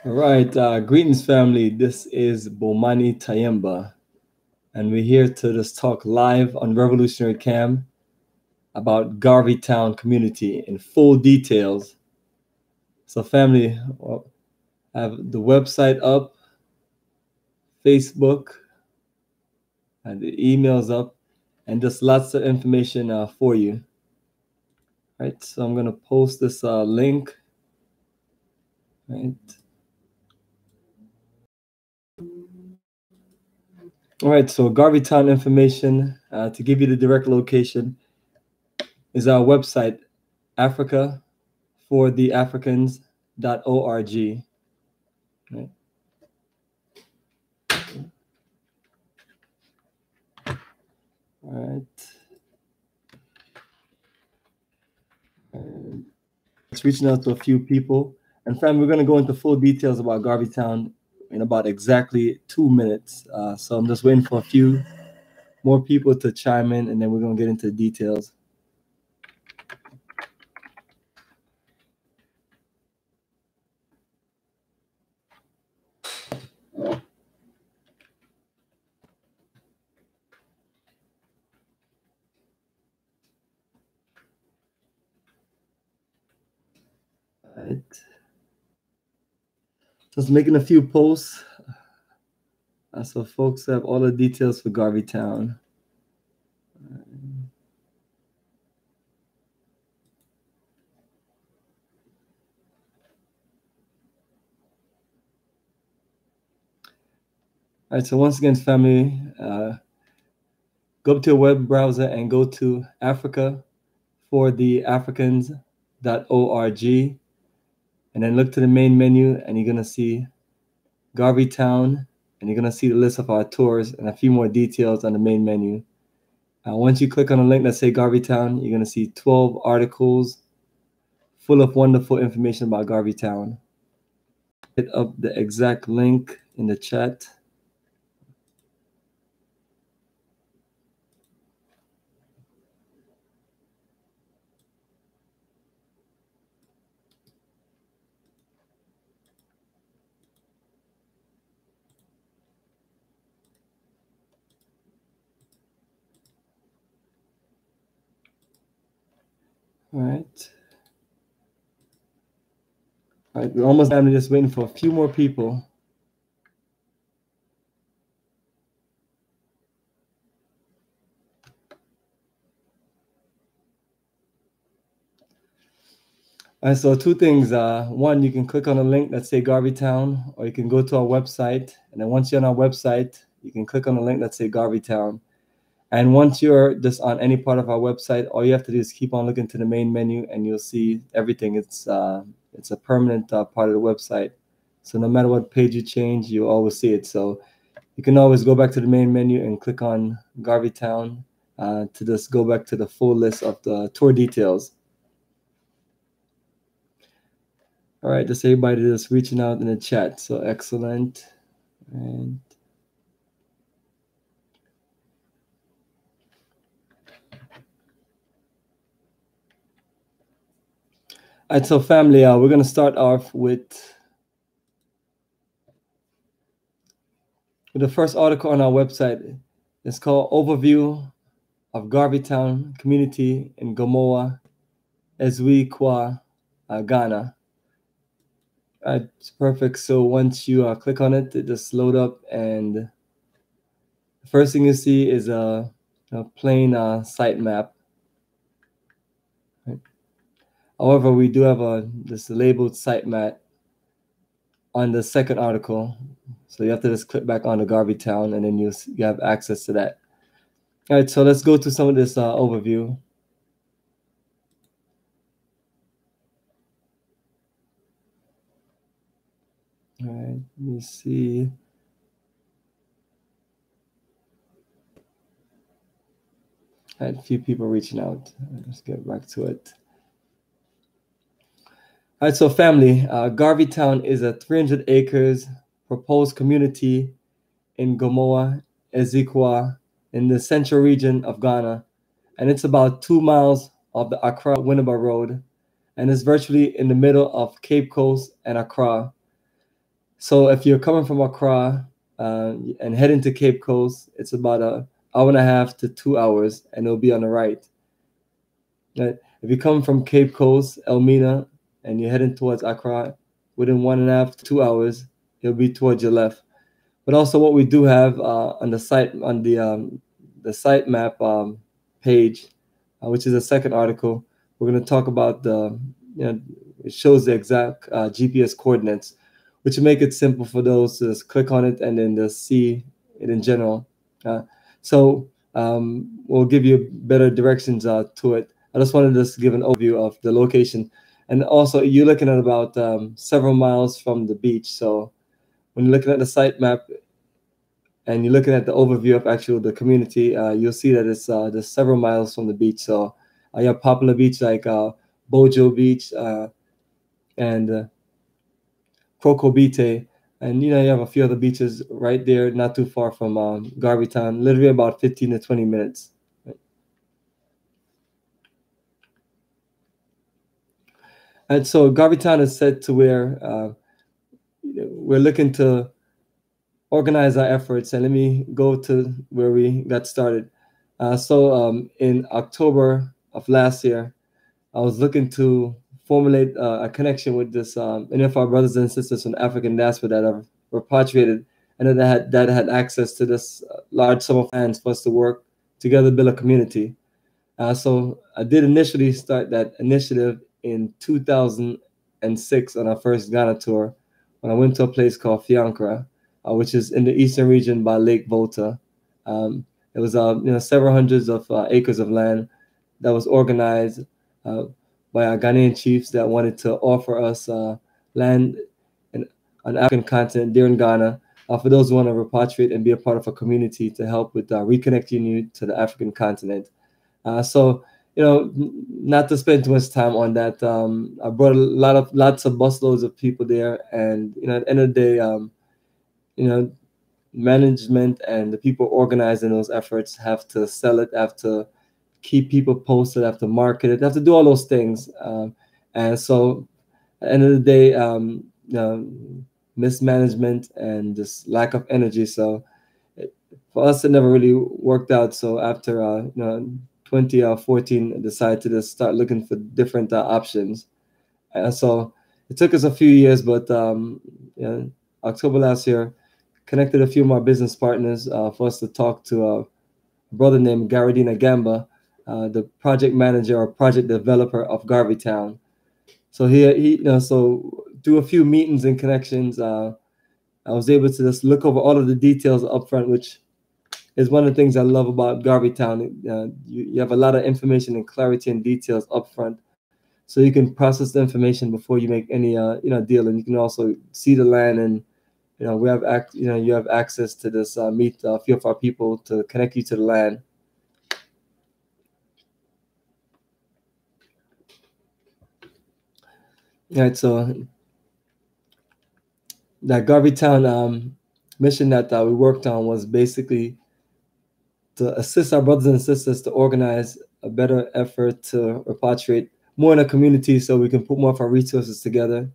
All right, greetings, family. This is Bomani Tayemba, and we're here to just talk live on Revolutionary Cam about Garvey Town community in full details. So, family, I have the website up, Facebook, and the emails up, and just lots of information for you. All right, so I'm gonna post this link. Right. All right, so Garvey Town information, to give you the direct location, is our website, africafortheafricans.org. Right. All right. It's reaching out to a few people. And fam, we're going to go into full details about Garvey Town in about exactly 2 minutes. So I'm just waiting for a few more people to chime in, and then we're going to get into the details. All right. Just making a few posts. So folks have all the details for Garvey Town. All right, so once again, family, go up to your web browser and go to africafortheafricans.org, and then look to the main menu, and you're going to see Garvey Town, and you're going to see the list of our tours and a few more details on the main menu. Once you click on the link that say Garvey Town, you're going to see 12 articles full of wonderful information about Garvey Town. Hit up the exact link in the chat. All right. All right, we're almost done. We're just waiting for a few more people. All right, so two things. One, you can click on the link that say Garvey Town, or you can go to our website. And then once you're on our website, you can click on the link that say Garvey Town. And once you're just on any part of our website, all you have to do is keep on looking to the main menu, and you'll see everything. It's a permanent part of the website. So no matter what page you change, you'll always see it. So you can always go back to the main menu and click on Garvey Town to just go back to the full list of the tour details. All right, just everybody just reaching out in the chat. So excellent. And all right, so family, we're going to start off with the first article on our website. It's called Overview of Garvey Town Community in Gomoa, Ezekwa, Ghana. It's perfect. So once you click on it, it just load up, and the first thing you see is a plain site map. Right. However, we do have this labeled site map on the second article. So you have to just click back on the Garvey Town, and then you have access to that. All right, so let's go to some of this overview. All right, let me see. I had a few people reaching out. Let's get back to it. All right, so family, Garvey Town is a 300 acres proposed community in Gomoa, Ezekwa, in the central region of Ghana. And it's about 2 miles of the Accra-Winneba Road, and it's virtually in the middle of Cape Coast and Accra. So if you're coming from Accra and heading to Cape Coast, it's about an hour and a half to 2 hours, and it'll be on the right. Right? If you come from Cape Coast, Elmina, and you're heading towards Accra, within 1.5 to 2 hours, it'll be towards your left. But also, what we do have on the site, on the sitemap page, which is the second article, we're going to talk about it shows the exact GPS coordinates, which will make it simple for those to just click on it and then just see it in general. So we'll give you better directions to it. I just wanted to just give an overview of the location. And also, you're looking at about several miles from the beach. So when you're looking at the site map and you're looking at the overview of actual the community, you'll see that it's there's several miles from the beach. So you have popular beach like Bojo Beach and Crocobite. And you have a few other beaches right there, not too far from Garvey Town, literally about 15 to 20 minutes. And so Garvey Town is set to where we're looking to organize our efforts. And let me go to where we got started. So in October of last year, I was looking to formulate a connection with this any of our brothers and sisters from the African diaspora that have repatriated and that had access to this large sum of funds for us to work together, build a community. So I did initially start that initiative in 2006 on our first Ghana tour when I went to a place called Fiancra, which is in the eastern region by Lake Volta. It was several hundreds of acres of land that was organized by our Ghanaian chiefs that wanted to offer us land on the African continent there in Ghana for those who want to repatriate and be a part of a community to help with reconnecting you to the African continent. So, not to spend too much time on that, I brought lots of busloads of people there, and at the end of the day, management and the people organizing those efforts have to sell it, have to keep people posted, have to market it, have to do all those things. And so at the end of the day, mismanagement and just lack of energy. So for us, it never really worked out. So after 2014, I decided to just start looking for different options. So it took us a few years, but October last year, connected a few of my business partners for us to talk to a brother named Garadina Gamba, the project manager or project developer of Garvey Town. So so through a few meetings and connections, I was able to just look over all of the details up front, which is one of the things I love about Garvey Town. You have a lot of information and clarity and details up front, so you can process the information before you make any deal, and you can also see the land and we have you have access to this meet a few of our people to connect you to the land. Right, so that Garvey Town mission that we worked on was basically to assist our brothers and sisters to organize a better effort to repatriate more in a community so we can put more of our resources together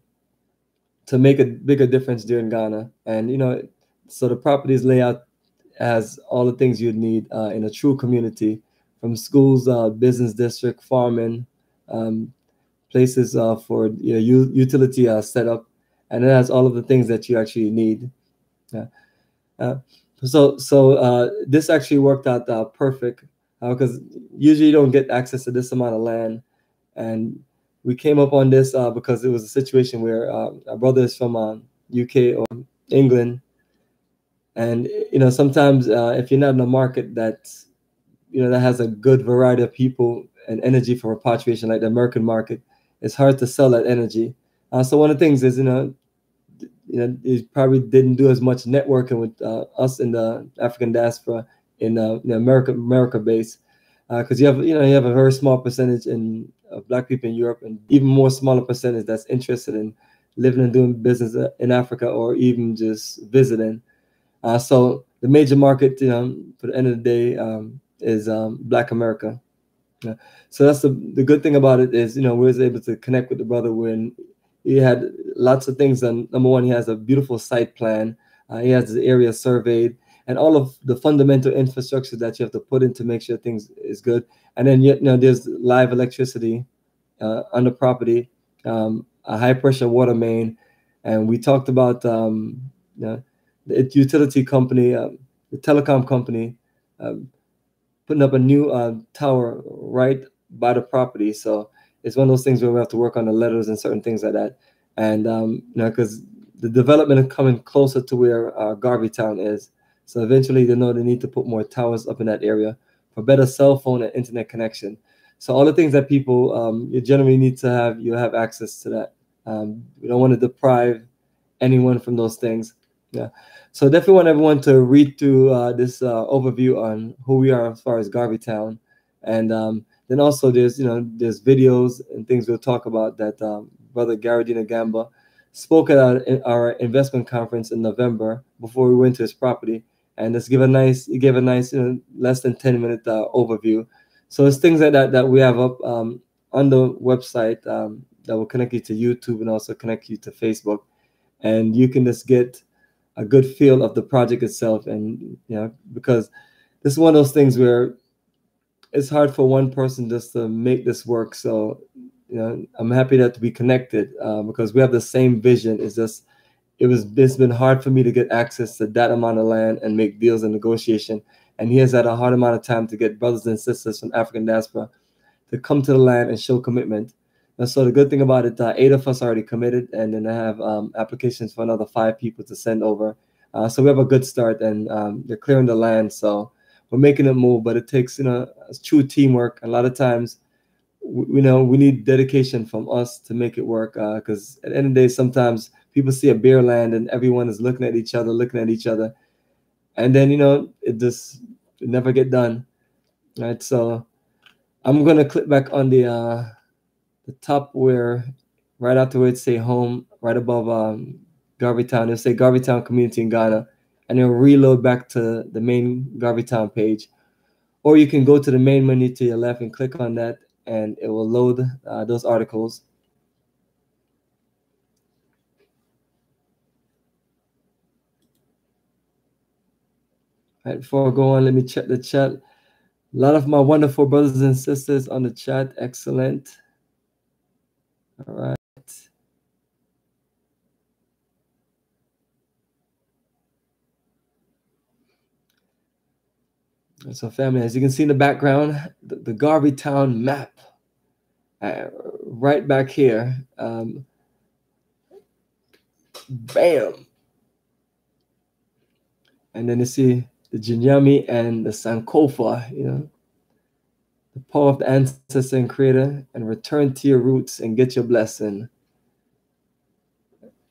to make a bigger difference during Ghana. And so the properties layout has all the things you'd need in a true community, from schools, business district, farming, places for utility setup, and it has all of the things that you actually need. So this actually worked out perfect because usually you don't get access to this amount of land, and we came up on this because it was a situation where our brother is from UK or England, and sometimes if you're not in a market that that has a good variety of people and energy for repatriation, like the American market, it's hard to sell that energy. So one of the things is you probably didn't do as much networking with us in the African diaspora in America base, because you have a very small percentage of Black people in Europe, and even more smaller percentage that's interested in living and doing business in Africa or even just visiting. So the major market, for the end of the day, is Black America. So that's the good thing about it is we was able to connect with the brother when he had lots of things. And number one, he has a beautiful site plan. He has the area surveyed and all of the fundamental infrastructure that you have to put in to make sure things is good. And then, you know, there's live electricity on the property, a high pressure water main. And we talked about you know, the utility company, the telecom company, putting up a new tower right by the property. So it's one of those things where we have to work on the letters and certain things like that. And you know, because the development is coming closer to where Garvey Town is. So eventually they know they need to put more towers up in that area for better cell phone and internet connection. So all the things that people you generally need to have, you have access to that. We don't want to deprive anyone from those things. Yeah. So definitely want everyone to read through this overview on who we are as far as Garvey Town. And then also there's, you know, there's videos and things we'll talk about that Brother Garadina Gamba spoke at our investment conference in November before we went to his property. And he gave a nice, you know, less than 10-minute overview. So it's things like that that we have up on the website that will connect you to YouTube and also connect you to Facebook. And you can just get a good feel of the project itself. And, you know, because this is one of those things where it's hard for one person just to make this work. So, you know, I'm happy that we connected because we have the same vision. It's just, it's been hard for me to get access to that amount of land and make deals and negotiation. And he has had a hard amount of time to get brothers and sisters from African diaspora to come to the land and show commitment. And so the good thing about it, 8 of us already committed, and then I have applications for another 5 people to send over. So we have a good start, and they're clearing the land. So we're making it move, but it takes, you know, true teamwork. A lot of times, you know, we need dedication from us to make it work. Because at the end of the day, sometimes people see a bare land and everyone is looking at each other, and then, you know, it never get done, right? So I'm gonna click back on the top where, right after where it say home, right above Garvey Town, it'll say Garvey Town Community in Ghana, and it'll reload back to the main Garvey Town page. Or you can go to the main menu to your left and click on that, and it will load those articles. All right, before I go on, let me check the chat. A lot of my wonderful brothers and sisters on the chat. Excellent. All right. So family, as you can see in the background, the Garvey Town map right back here. Bam. And then you see the Jinyami and the Sankofa, you know, the power of the ancestor and creator, and return to your roots and get your blessing.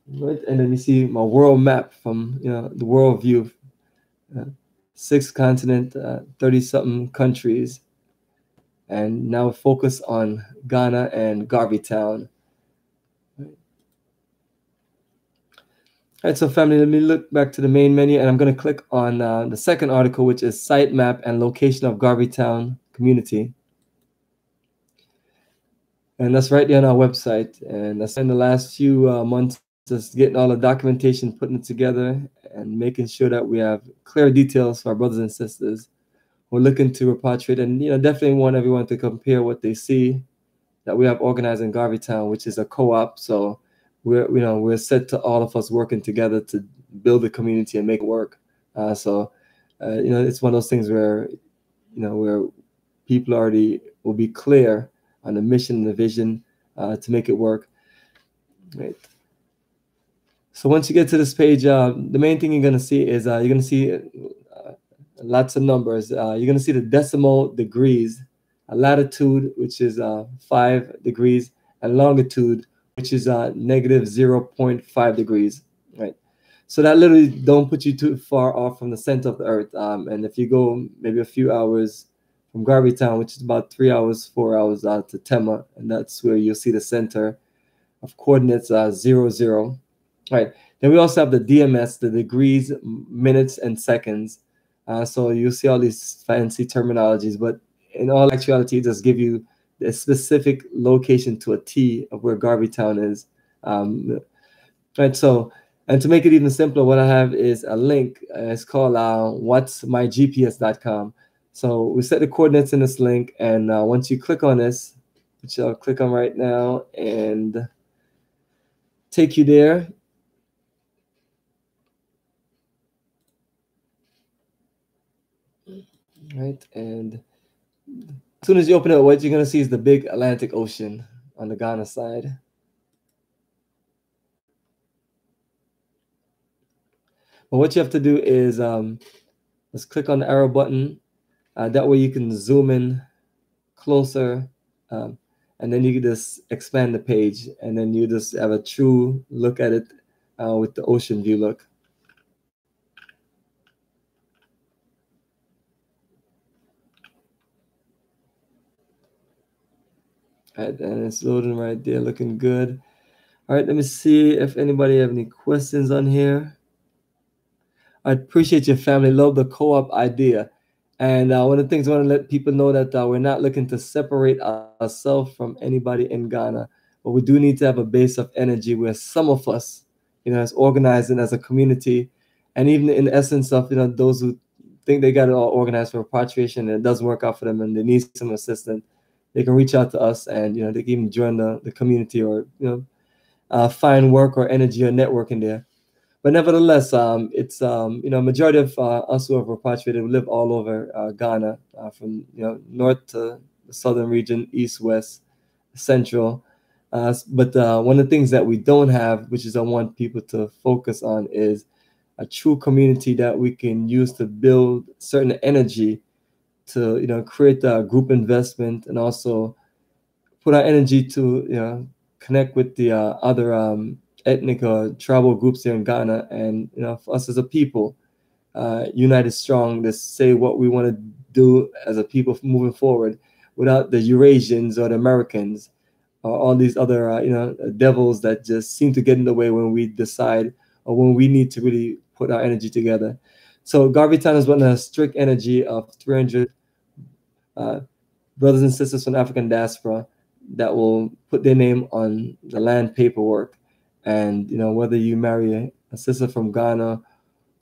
Right? And then you see my world map from, you know, the world view. 6 continents, 30-something countries, and now focus on Ghana and Garvey Town. All right, so family, let me look back to the main menu, and I'm going to click on the second article, which is Sitemap and Location of Garvey Town Community. And that's right there on our website. And that's in the last few months, just getting all the documentation, putting it together, and making sure that we have clear details for our brothers and sisters who are looking to repatriate. And, you know, definitely want everyone to compare what they see that we have organized in Garvey Town, which is a co-op. So we're set to all of us working together to build a community and make it work. You know, it's one of those things where, you know, where people already will be clear on the mission and the vision to make it work. Right. So once you get to this page, the main thing you're going to see is you're going to see lots of numbers. You're going to see the decimal degrees, a latitude, which is 5 degrees, and longitude, which is negative 0.5 degrees. Right. So that literally don't put you too far off from the center of the earth. And if you go maybe a few hours from Garvey Town, which is about 3 hours, 4 hours to Tema, and that's where you'll see the center of coordinates 0, 0. Right. Then we also have the DMS, the degrees, minutes, and seconds. So you'll see all these fancy terminologies, but in all actuality, it just give you a specific location to a T of where Garvey Town is. Right. So, and to make it even simpler, what I have is a link. It's called whatsmygps.com. So we set the coordinates in this link, and once you click on this, which I'll click on right now and take you there. Right. And as soon as you open it, what you're going to see is the big Atlantic Ocean on the Ghana side. But what you have to do is just click on the arrow button. That way you can zoom in closer, and then you can just expand the page, and then you just have a true look at it with the ocean view look. Right, and it's loading right there, looking good. All right, let me see if anybody have any questions on here. I appreciate your family. Love the co-op idea. And one of the things I want to let people know that we're not looking to separate ourselves from anybody in Ghana, but we do need to have a base of energy where some of us, is organizing as a community, and even in the essence of, those who think they got it all organized for repatriation and it doesn't work out for them and they need some assistance, they can reach out to us, and they can even join the community, or find work or energy or networking there. But nevertheless, it's majority of us who have repatriated, we live all over Ghana, from north to the southern region, east, west, central. But one of the things that we don't have, which is I want people to focus on, is a true community that we can use to build certain energy to create a group investment, and also put our energy to connect with the other ethnic or tribal groups here in Ghana, and for us as a people, united strong, to say what we want to do as a people moving forward, without the Eurasians or the Americans or all these other devils that just seem to get in the way when we decide, or when we need to really put our energy together. So Garvey Town is one of a strict energy of 300 brothers and sisters from African diaspora that will put their name on the land paperwork. And whether you marry a sister from Ghana,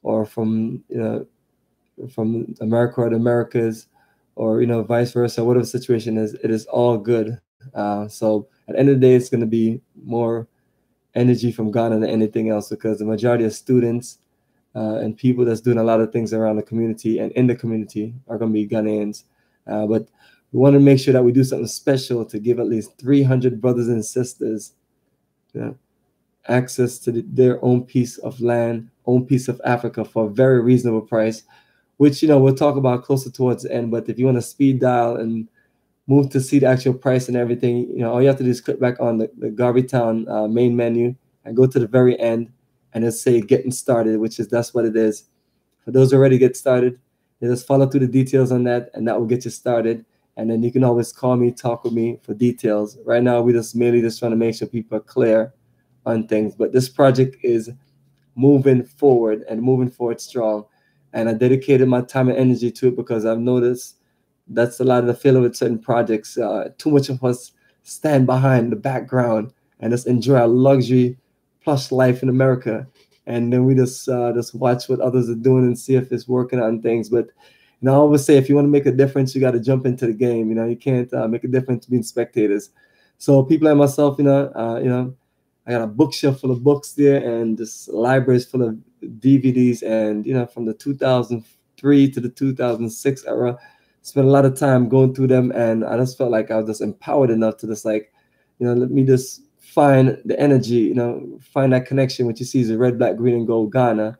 or from from America or the Americas, or vice versa, whatever the situation is, it is all good. So at the end of the day, it's going to be more energy from Ghana than anything else, because the majority of students and people that's doing a lot of things around the community and in the community are going to be Ghanaians. But we want to make sure that we do something special to give at least 300 brothers and sisters access to their own piece of land, own piece of Africa, for a very reasonable price, which we'll talk about closer towards the end. But if you want to speed dial and move to see the actual price and everything, all you have to do is click back on the Garvey Town main menu and go to the very end, and it'll say getting started, that's what it is. For those who already get started, you just follow through the details on that, and that will get you started. And then you can always call me, talk with me for details. Right now, we just mainly trying to make sure people are clear on things. But this project is moving forward, and moving forward strong. And I dedicated my time and energy to it, because I've noticed that's a lot of the failure with certain projects. Too much of us stand behind the background and just enjoy our luxury plush life in America, and then we just watch what others are doing and see if it's working on things. But I always say, if you want to make a difference, you got to jump into the game. You can't make a difference being spectators. So people like myself, I got a bookshelf full of books there, and just libraries full of DVDs, and from the 2003 to the 2006 era, spent a lot of time going through them, and I just felt like I was just empowered enough to just let me just find the energy, find that connection, which you see is a red, black, green, and gold Ghana,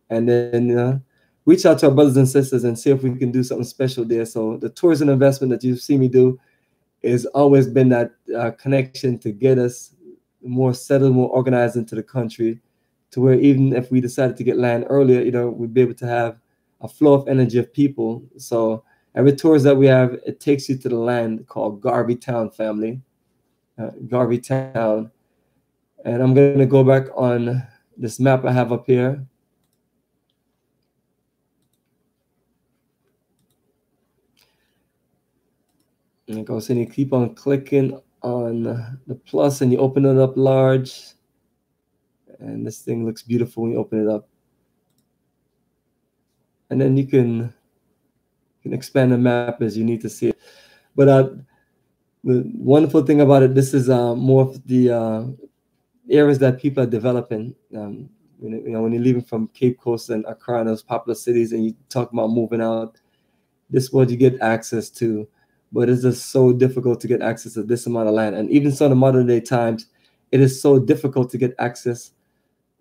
and then reach out to our brothers and sisters and see if we can do something special there. So the tourism investment that you see me do has always been that connection to get us more settled, more organized into the country, to where even if we decided to get land earlier, we'd be able to have a flow of energy of people. So every tours that we have, it takes you to the land called Garvey Town, family. Garvey Town. And I'm going to go back on this map I have up here. And go, so you keep on clicking on the plus, and you open it up large. And this thing looks beautiful when you open it up. And then you can expand the map as you need to see it. But the wonderful thing about it, this is more of the areas that people are developing. When you're leaving from Cape Coast and Accra and those popular cities, and you talk about moving out, this is what you get access to. But it's just so difficult to get access to this amount of land. And even so, in the modern day times, it is so difficult to get access,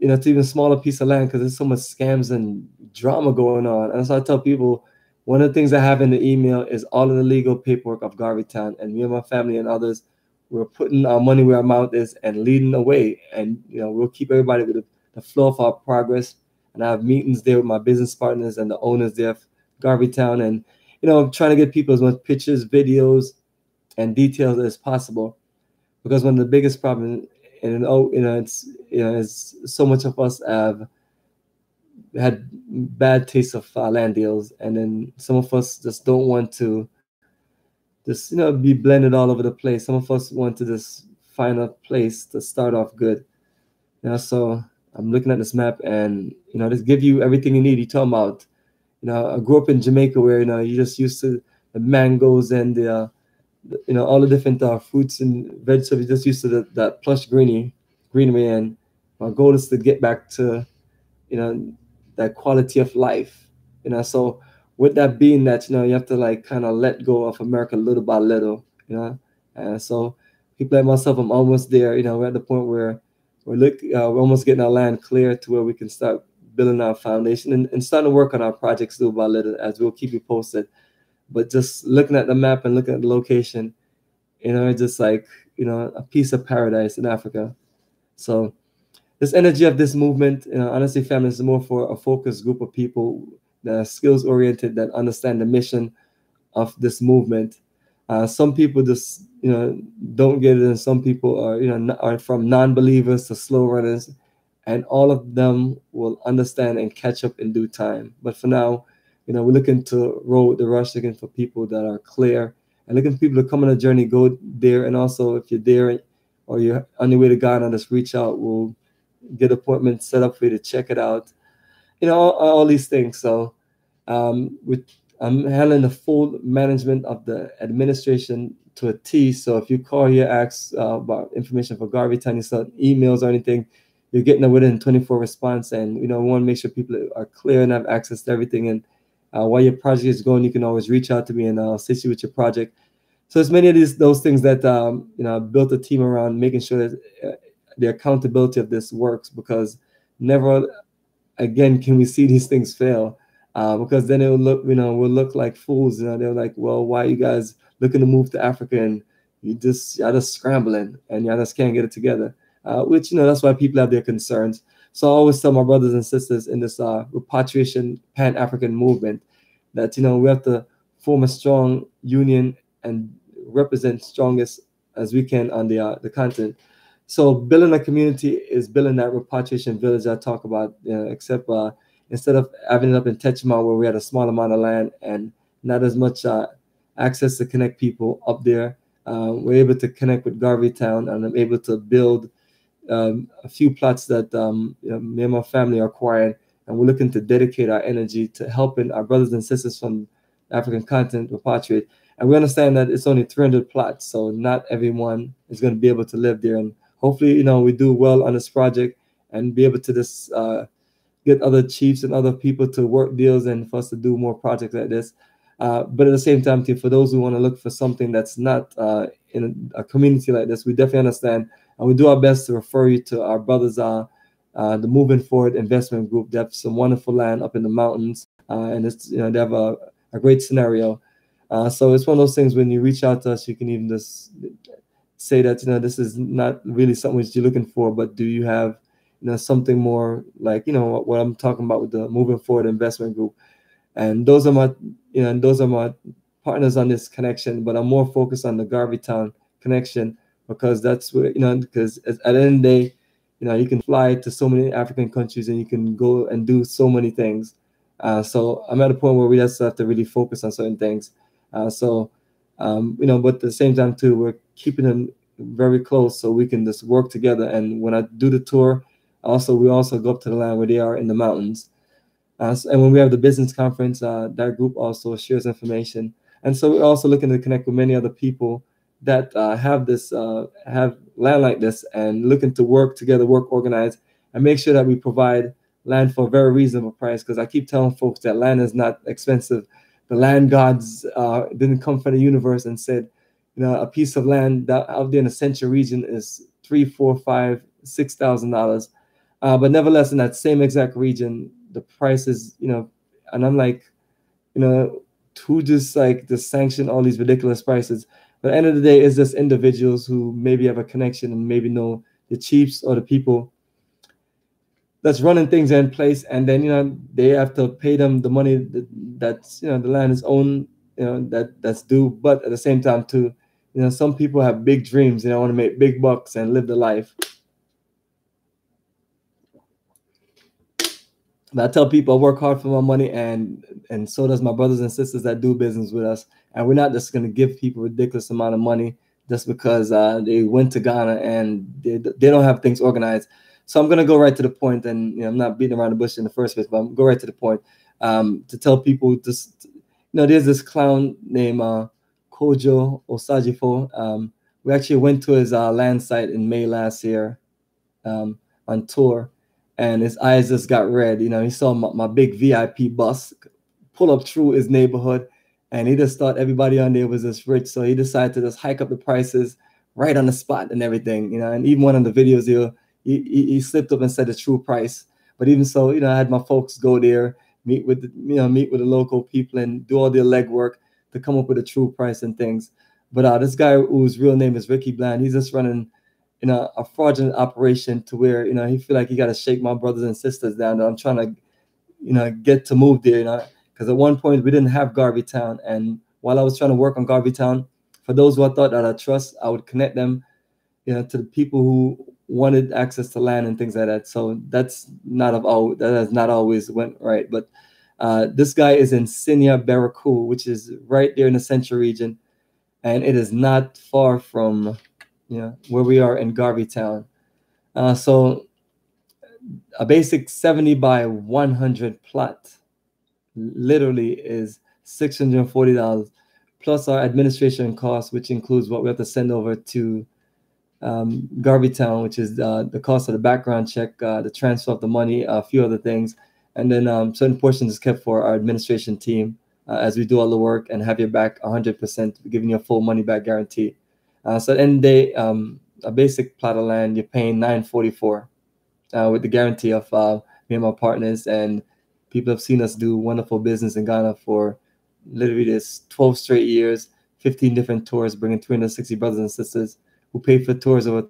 to even smaller piece of land, because there's so much scams and drama going on. And so I tell people, one of the things I have in the email is all of the legal paperwork of Garvey Town, and me and my family and others, we're putting our money where our mouth is and leading the way. And we'll keep everybody with the flow of our progress. And I have meetings there with my business partners and the owners there of Garvey Town, and I'm trying to get people as much pictures, videos, and details as possible, because one of the biggest problems, and it's so much of us have had bad taste of land deals, and then some of us just don't want to just be blended all over the place. Some of us want to just find a place to start off good. So I'm looking at this map, and just give you everything you need. You talking about, I grew up in Jamaica, where you just used to the mangoes and the all the different fruits and vegetables. You just used to that plush greenery, and my goal is to get back to that quality of life. So with that being that, you have to like kind of let go of America little by little. And so people like myself, I'm almost there. We're at the point where we're almost getting our land clear to where we can start building our foundation and starting to work on our projects little by little, as we'll keep you posted. But just looking at the map and looking at the location, it's just like, a piece of paradise in Africa. So this energy of this movement, honestly, family, is more for a focused group of people that are skills oriented, that understand the mission of this movement. Some people just, don't get it, and some people are, are from non-believers to slow runners, and all of them will understand and catch up in due time. But for now, we're looking to roll with the rush, looking for people that are clear, and looking for people to come on a journey, go there. And also, if you're there or you're on your way to Ghana, just reach out. We'll get appointments set up for you to check it out. All these things. So I'm handling the full management of the administration to a T. So if you call here, ask about information for Garvey Town, you send emails or anything, you're getting a within 24 response. And we want to make sure people are clear and have access to everything. And while your project is going, you can always reach out to me, and I'll assist you with your project. So it's many of those things that I built a team around, making sure that the accountability of this works, because never again can we see these things fail, because then it will look, we'll look like fools. They're like, well, why are you guys looking to move to Africa and you're just scrambling and you just can't get it together? Which that's why people have their concerns. So I always tell my brothers and sisters in this repatriation Pan-African movement that we have to form a strong union and represent strongest as we can on the continent. So building a community is building that repatriation village I talk about, except instead of having it up in Techma, where we had a small amount of land and not as much access to connect people up there, we're able to connect with Garvey Town, and I'm able to build a few plots that me and my family are acquiring, and we're looking to dedicate our energy to helping our brothers and sisters from the African continent repatriate. And we understand that it's only 300 plots, so not everyone is going to be able to live there. And hopefully, we do well on this project and be able to just get other chiefs and other people to work deals and for us to do more projects like this. But at the same time, too, for those who want to look for something that's not in a community like this, we definitely understand. And we do our best to refer you to our brothers, the Moving Forward Investment Group. They have some wonderful land up in the mountains, and it's they have a great scenario. So it's one of those things, when you reach out to us, you can even just say that this is not really something that you're looking for, but do you have something more like what I'm talking about with the Moving Forward Investment Group. And those are my partners on this connection, but I'm more focused on the Garvey Town connection, because that's where because at the end of the day, you can fly to so many African countries and you can go and do so many things. So I'm at a point where we just have to really focus on certain things. But at the same time too, we're keeping them very close so we can just work together. And when I do the tour, Also, we also go up to the land where they are in the mountains. And when we have the business conference, that group also shares information. And so we're also looking to connect with many other people that have land like this and looking to work together, work organized, and make sure that we provide land for a very reasonable price. Because I keep telling folks that land is not expensive. The land gods didn't come from the universe and said, a piece of land that out there in the Central region is $3,000, $4,000, $5,000, $6,000. But nevertheless, in that same exact region, the prices, and I'm like, who just sanction all these ridiculous prices? But at the end of the day, it's just individuals who maybe have a connection and maybe know the chiefs or the people that's running things in place, and then they have to pay them the money that's the land is owned, that's due. But at the same time, too, some people have big dreams, want to make big bucks and live the life. But I tell people I work hard for my money, and so does my brothers and sisters that do business with us. And we're not just going to give people a ridiculous amount of money just because they went to Ghana and they don't have things organized. So I'm going to go right to the point, and I'm not beating around the bush in the first place, but I'm going to go right to the point to tell people this. There's this clown named Kojo Osajifo. We actually went to his land site in May last year on tour. And his eyes just got red. He saw my big VIP bus pull up through his neighborhood, and he just thought everybody on there was just rich. So he decided to just hike up the prices right on the spot and everything. And even one of the videos he slipped up and said the true price. But even so, I had my folks go there, meet with the local people and do all their legwork to come up with a true price and things. But this guy whose real name is Ricky Bland, he's just running a fraudulent operation to where he feel like he got to shake my brothers and sisters down. I'm trying to get to move there, because at one point we didn't have Garvey Town, and while I was trying to work on Garvey Town, for those who I thought that I trust, I would connect them to the people who wanted access to land and things like that. So that has not always went right. But this guy is in Sinya Baraku, which is right there in the Central region, and it is not far from where we are in Garvey Town. So a basic 70 by 100 plot literally is $640 plus our administration costs, which includes what we have to send over to Garvey Town, which is the cost of the background check, the transfer of the money, a few other things. And then certain portions is kept for our administration team as we do all the work and have your back 100%, giving you a full money back guarantee. So at the end of the day, a basic plot of land, you're paying $944 with the guarantee of me and my partners. And people have seen us do wonderful business in Ghana for literally this 12 straight years, 15 different tours, bringing 360 brothers and sisters who pay for tours over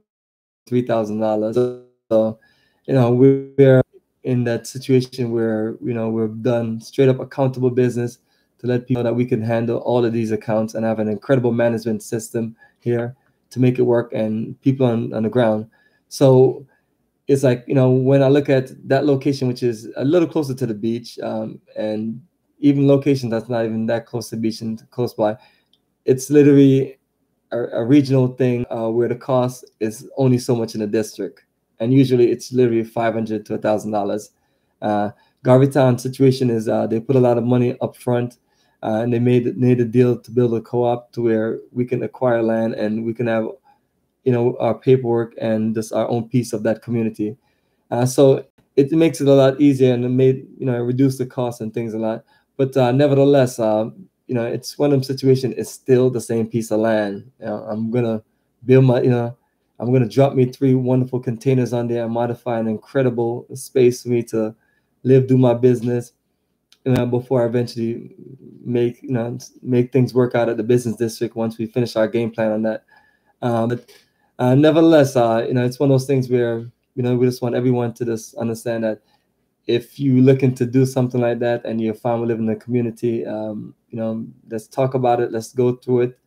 $3,000. So, we're in that situation where, we've done straight up accountable business to let people know that we can handle all of these accounts and have an incredible management system here to make it work, and people on the ground. So it's like, when I look at that location, which is a little closer to the beach, and even location that's not even that close to the beach and close by, it's literally a regional thing where the cost is only so much in the district. And usually it's literally $500 to $1,000. Garvey Town situation is they put a lot of money up front, and they made a deal to build a co-op to where we can acquire land and we can have, our paperwork and just our own piece of that community. So it makes it a lot easier, and it made, reduce the cost and things a lot. But nevertheless, it's one of them situations. It's still the same piece of land. I'm gonna build I'm gonna drop me 3 wonderful containers on there and modify an incredible space for me to live, do my business, before I eventually make things work out at the business district once we finish our game plan on that. But nevertheless, it's one of those things where we just want everyone to just understand that if you're looking to do something like that and you're fine with living in the community, let's talk about it. Let's go through it,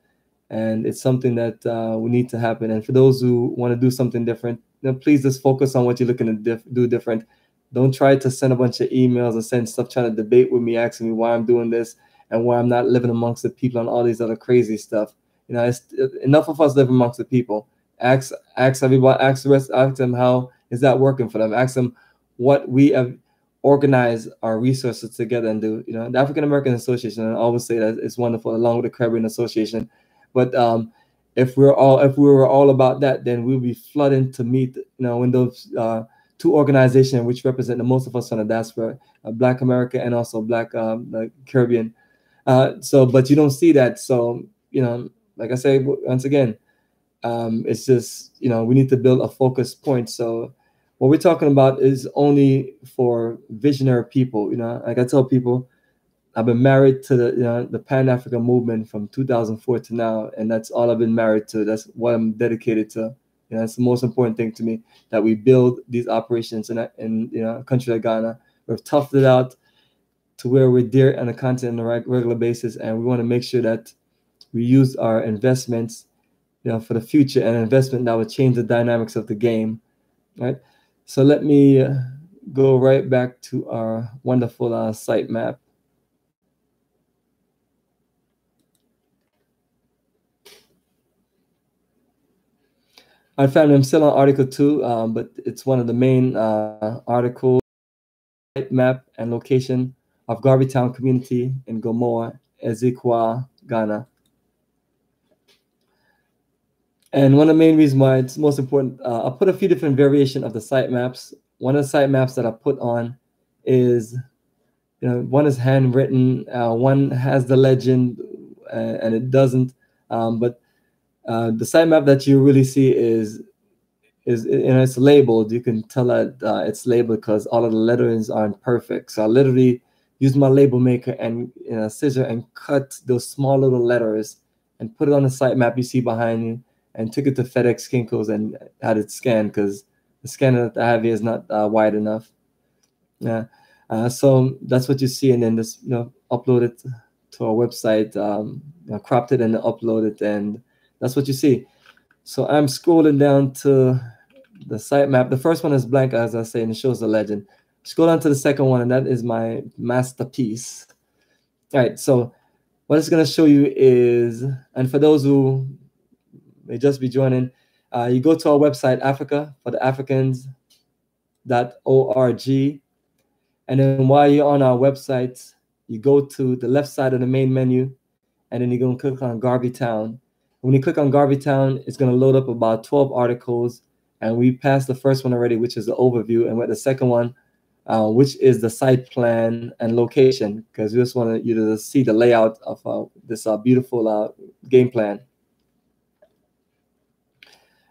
and it's something that we need to happen. And for those who want to do something different, please just focus on what you're looking to do different. Don't try to send a bunch of emails and send stuff trying to debate with me, asking me why I'm doing this and why I'm not living amongst the people and all these other crazy stuff. It's enough of us live amongst the people. Ask everybody, ask them how is that working for them? Ask them what we have organized our resources together and do. The African American Association, I always say that it's wonderful, along with the Caribbean Association. But if we were all about that, then we'll be flooding to meet, when those two organizations which represent the most of us on the diaspora, Black America and also Black the Caribbean. But you don't see that. So, like I say, once again, it's just, we need to build a focus point. So what we're talking about is only for visionary people. Like I tell people, I've been married to the Pan-African movement from 2004 to now, and that's all I've been married to. That's what I'm dedicated to. It's the most important thing to me, that we build these operations in a country like Ghana. We've toughed it out to where we're there on the continent on a regular basis, and we want to make sure that we use our investments, for the future, and an investment that would change the dynamics of the game, right? So let me go right back to our wonderful sitemap. I found I'm still on Article 2, but it's one of the main articles, map and location of Garvey Town community in Gomoa, Ezekwa, Ghana. And one of the main reasons why it's most important, I'll put a few different variations of the site maps. One of the site maps that I put on is, one is handwritten, one has the legend, and it doesn't. But the site map that you really see is it's labeled. You can tell that it's labeled because all of the letterings aren't perfect. So I literally use my label maker and a scissor and cut those small little letters and put it on the site map you see behind you, and took it to FedEx Kinko's and had it scanned, because the scanner that I have here is not wide enough. Yeah. So that's what you see, and then just upload it to our website, cropped it and upload it, and that's what you see. So I'm scrolling down to the sitemap. The first one is blank, as I say, and it shows the legend. Scroll down to the second one, and that is my masterpiece. All right, so what it's going to show you is, and for those who may just be joining, you go to our website, africafortheafricans.org, and then while you're on our website, you go to the left side of the main menu, and then you're going to click on Garvey Town. When you click on Garvey Town, it's going to load up about 12 articles, and we passed the first one already, which is the overview, and with the second one, which is the site plan and location, because we just want you to see the layout of this beautiful game plan.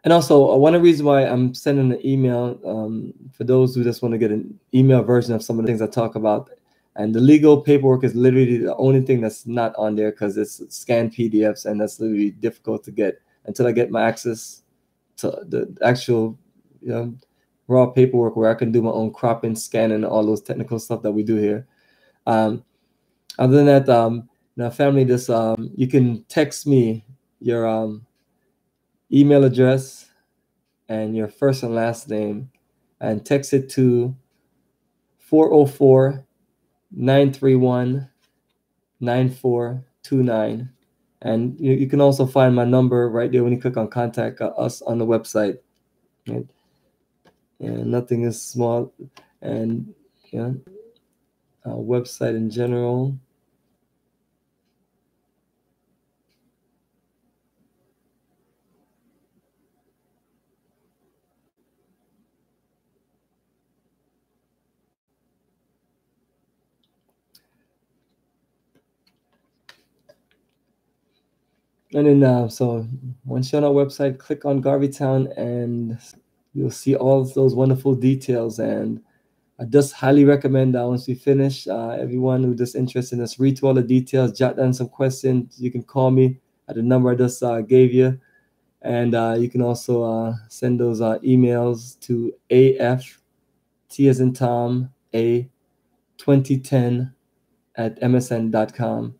And also, one of the reasons why I'm sending an email, for those who just want to get an email version of some of the things I talk about, and the legal paperwork is literally the only thing that's not on there, because it's scanned PDFs, and that's literally difficult to get until I get my access to the actual raw paperwork, where I can do my own cropping, scanning, all those technical stuff that we do here. Other than that, family, this you can text me your email address and your first and last name, and text it to 404-931-9429. And you can also find my number right there when you click on contact us on the website. Right? And nothing is small. And our website in general. And then, so once you're on our website, click on Garvey Town, and you'll see all those wonderful details. And I just highly recommend that once we finish, everyone who's just interested in us, read through all the details, jot down some questions. You can call me at the number I just gave you. And you can also send those emails to AF, T as in Tom, A, 2010@msn.com.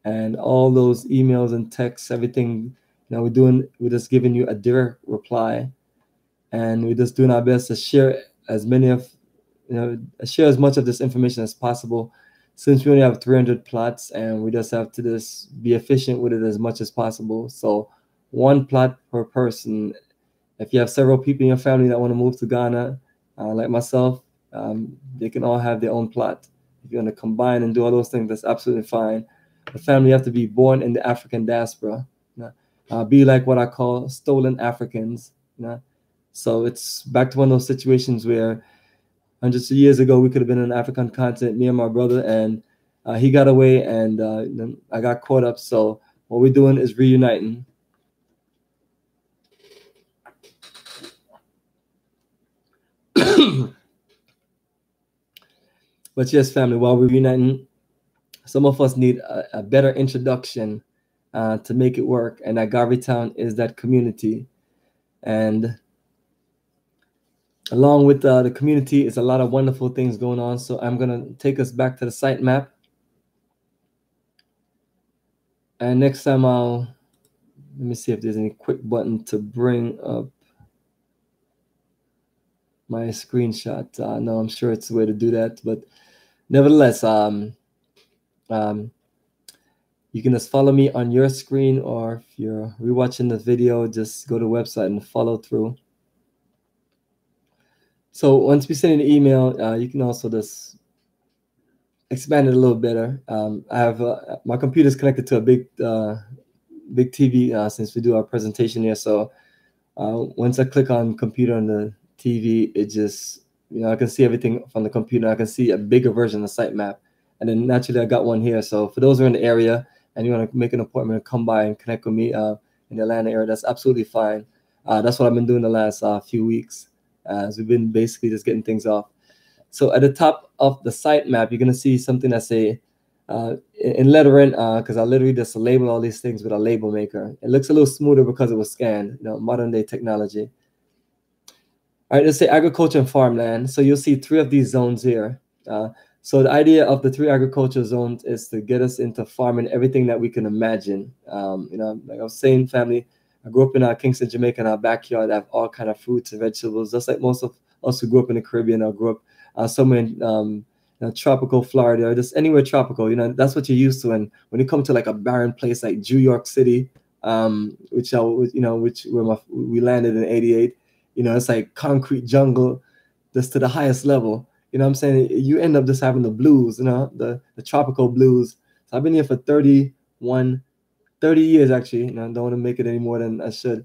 And all those emails and texts, everything, we're just giving you a direct reply. And we're just doing our best to share as much of this information as possible, since we only have 300 plots, and we just have to just be efficient with it as much as possible. So one plot per person, If you have several people in your family that want to move to Ghana, like myself, they can all have their own plot. If you want to combine and do all those things, that's absolutely fine. The family have to be born in the African diaspora. Be like what I call stolen Africans. So it's back to one of those situations where hundreds of years ago we could have been in an African continent, me and my brother, and he got away, and I got caught up. So what we're doing is reuniting. But yes, family, while we're reuniting, some of us need a better introduction to make it work, and that Garvey Town is that community. And along with the community is a lot of wonderful things going on. So I'm going to take us back to the site map. And next time let me see if there's any quick button to bring up my screenshot. No, I'm sure it's a way to do that. But nevertheless, you can just follow me on your screen, or if you're rewatching the video, just go to the website and follow through. So once we send an email, you can also just expand it a little better. I have my computer's connected to a big TV since we do our presentation here. So once I click on computer on the TV, it just, I can see everything from the computer. I can see a bigger version of the sitemap. And then naturally I got one here. So for those who are in the area and you want to make an appointment to come by and connect with me in the Atlanta area, that's absolutely fine. That's what I've been doing the last few weeks, as we've been basically just getting things off. So at the top of the sitemap, you're going to see something that's in lettering, because I literally just label all these things with a label maker. It looks a little smoother because it was scanned, modern day technology. All right, let's say agriculture and farmland. So you'll see 3 of these zones here. So the idea of the 3 agricultural zones is to get us into farming everything that we can imagine. Like I was saying, family, I grew up in Kingston, Jamaica. In our backyard, I have all kind of fruits and vegetables, just like most of us who grew up in the Caribbean. I grew up somewhere in tropical Florida, or just anywhere tropical. That's what you're used to. And when you come to like a barren place like New York City, which we landed in '88, it's like concrete jungle, just to the highest level. You know what I'm saying? You end up just having the blues, the tropical blues. So I've been here for 30 years, actually. I don't want to make it any more than I should,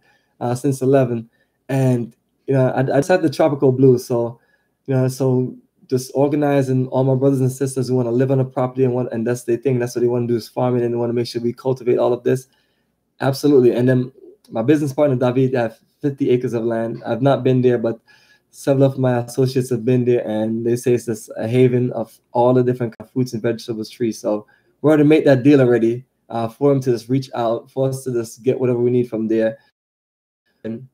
since 11. And, I just had the tropical blues. So, so just organizing all my brothers and sisters who want to live on a property and that's their thing. That's what they want to do, is farming, and they want to make sure we cultivate all of this. Absolutely. And then my business partner, David, I have 50 acres of land. I've not been there, but several of my associates have been there, and they say it's just a haven of all the different fruits and vegetables trees. So we're going to make that deal already for them to just reach out, for us to just get whatever we need from there. And,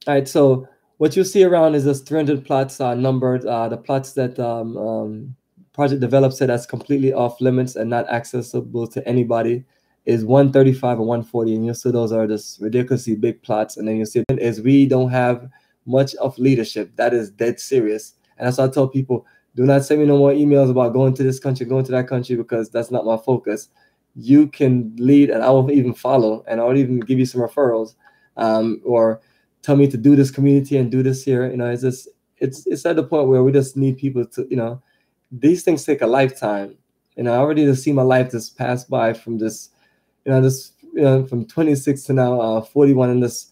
all right, so what you see around is just 300 plots numbered. The plots that Project Develop said that's completely off limits and not accessible to anybody is 135 and 140, and you'll see those are just ridiculously big plots. And then you'll see is we don't have much of leadership. That is dead serious. And that's why I tell people, do not send me no more emails about going to this country, going to that country, because that's not my focus. You can lead, and I will even follow, and I'll even give you some referrals, or tell me to do this community and do this here. It's just it's at the point where we just need people to, these things take a lifetime. I already just see my life just pass by from this, from 26 to now 41, and this,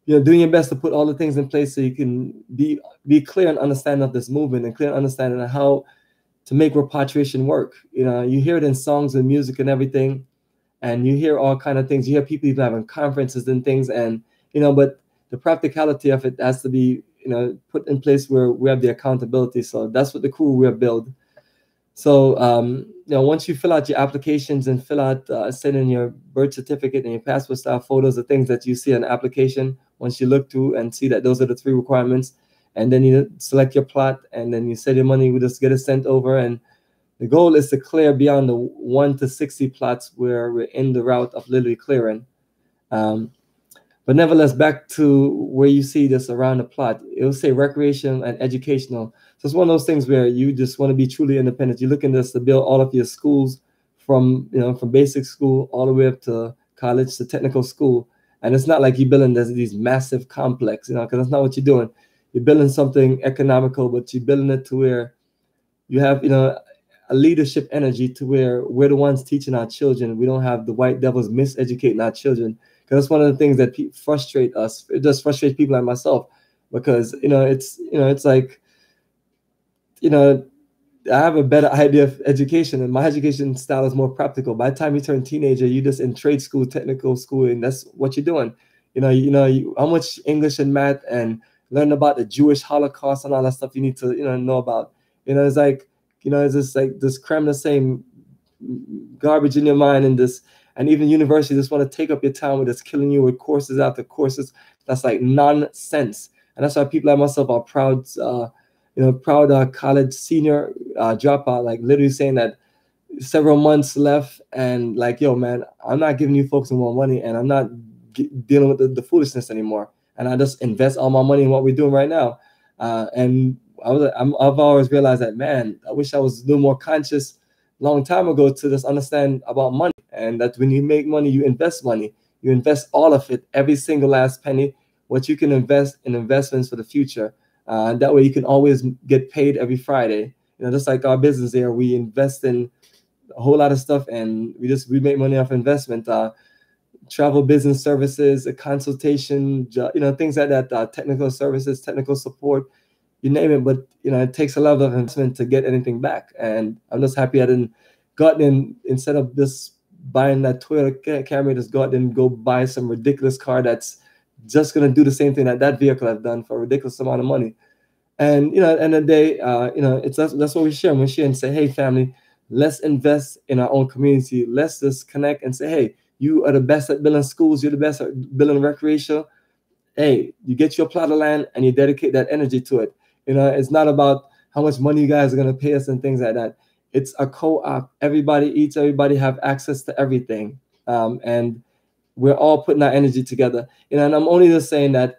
doing your best to put all the things in place so you can be clear and understanding of this movement, and clear understanding of how to make repatriation work. You hear it in songs and music and everything, and you hear all kind of things. You hear people even having conferences and things, and but the practicality of it has to be put in place where we have the accountability. So that's what the crew we have built. So once you fill out your applications and fill out send in your birth certificate and your passport style photos, the things that you see on the application, once you look through and see that those are the 3 requirements, and then you select your plot, and then you send your money, we just get it sent over. And the goal is to clear beyond the 1 to 60 plots where we're in the route of literally clearing. But nevertheless, back to where you see this around the plot, it will say recreation and educational. So it's one of those things where you just want to be truly independent. You're looking this to build all of your schools from basic school all the way up to college to technical school. And it's not like you're building these massive complex, you know, because that's not what you're doing. You're building something economical, but you're building it to where you have, you know, a leadership energy to where we're the ones teaching our children. We don't have the white devils miseducating our children. Because that's one of the things that frustrate us. It does frustrate people like myself, because, you know, it's like, you know, I have a better idea of education, and my education style is more practical. By the time you turn teenager, you're just in trade school, technical school, and that's what you're doing. How much English and math and learn about the Jewish Holocaust and all that stuff you need to, know about. It's like, it's just like this cram the same garbage in your mind, and even university just want to take up your time with this, killing you with courses after courses. That's like nonsense. And that's why people like myself are proud, proud college senior dropout, like literally saying that several months left, and like, yo, man, I'm not giving you folks more money, and I'm not dealing with the foolishness anymore. And I just invest all my money in what we're doing right now. And I've always realized that, man, I wish I was a little more conscious long time ago to just understand about money, and that when you make money, you invest money. You invest all of it, every single last penny, what you can invest in investments for the future. That way you can always get paid every Friday. Just like our business there, we invest in a whole lot of stuff, and we make money off investment. Travel business services, a consultation, things like that, technical services, technical support, you name it. But it takes a lot of investment to get anything back. And I'm just happy I didn't instead of just buying that Toyota Camry, just go buy some ridiculous car that's just gonna do the same thing that vehicle has done for a ridiculous amount of money. And at the end of the day, that's what we share. We share and say, hey, family, let's invest in our own community. Let's just connect and say, hey, you are the best at building schools. You're the best at building recreation. Hey, you get your plot of land and you dedicate that energy to it. It's not about how much money you guys are going to pay us and things like that. It's a co-op. Everybody eats. Everybody have access to everything. And we're all putting our energy together. And I'm only just saying that,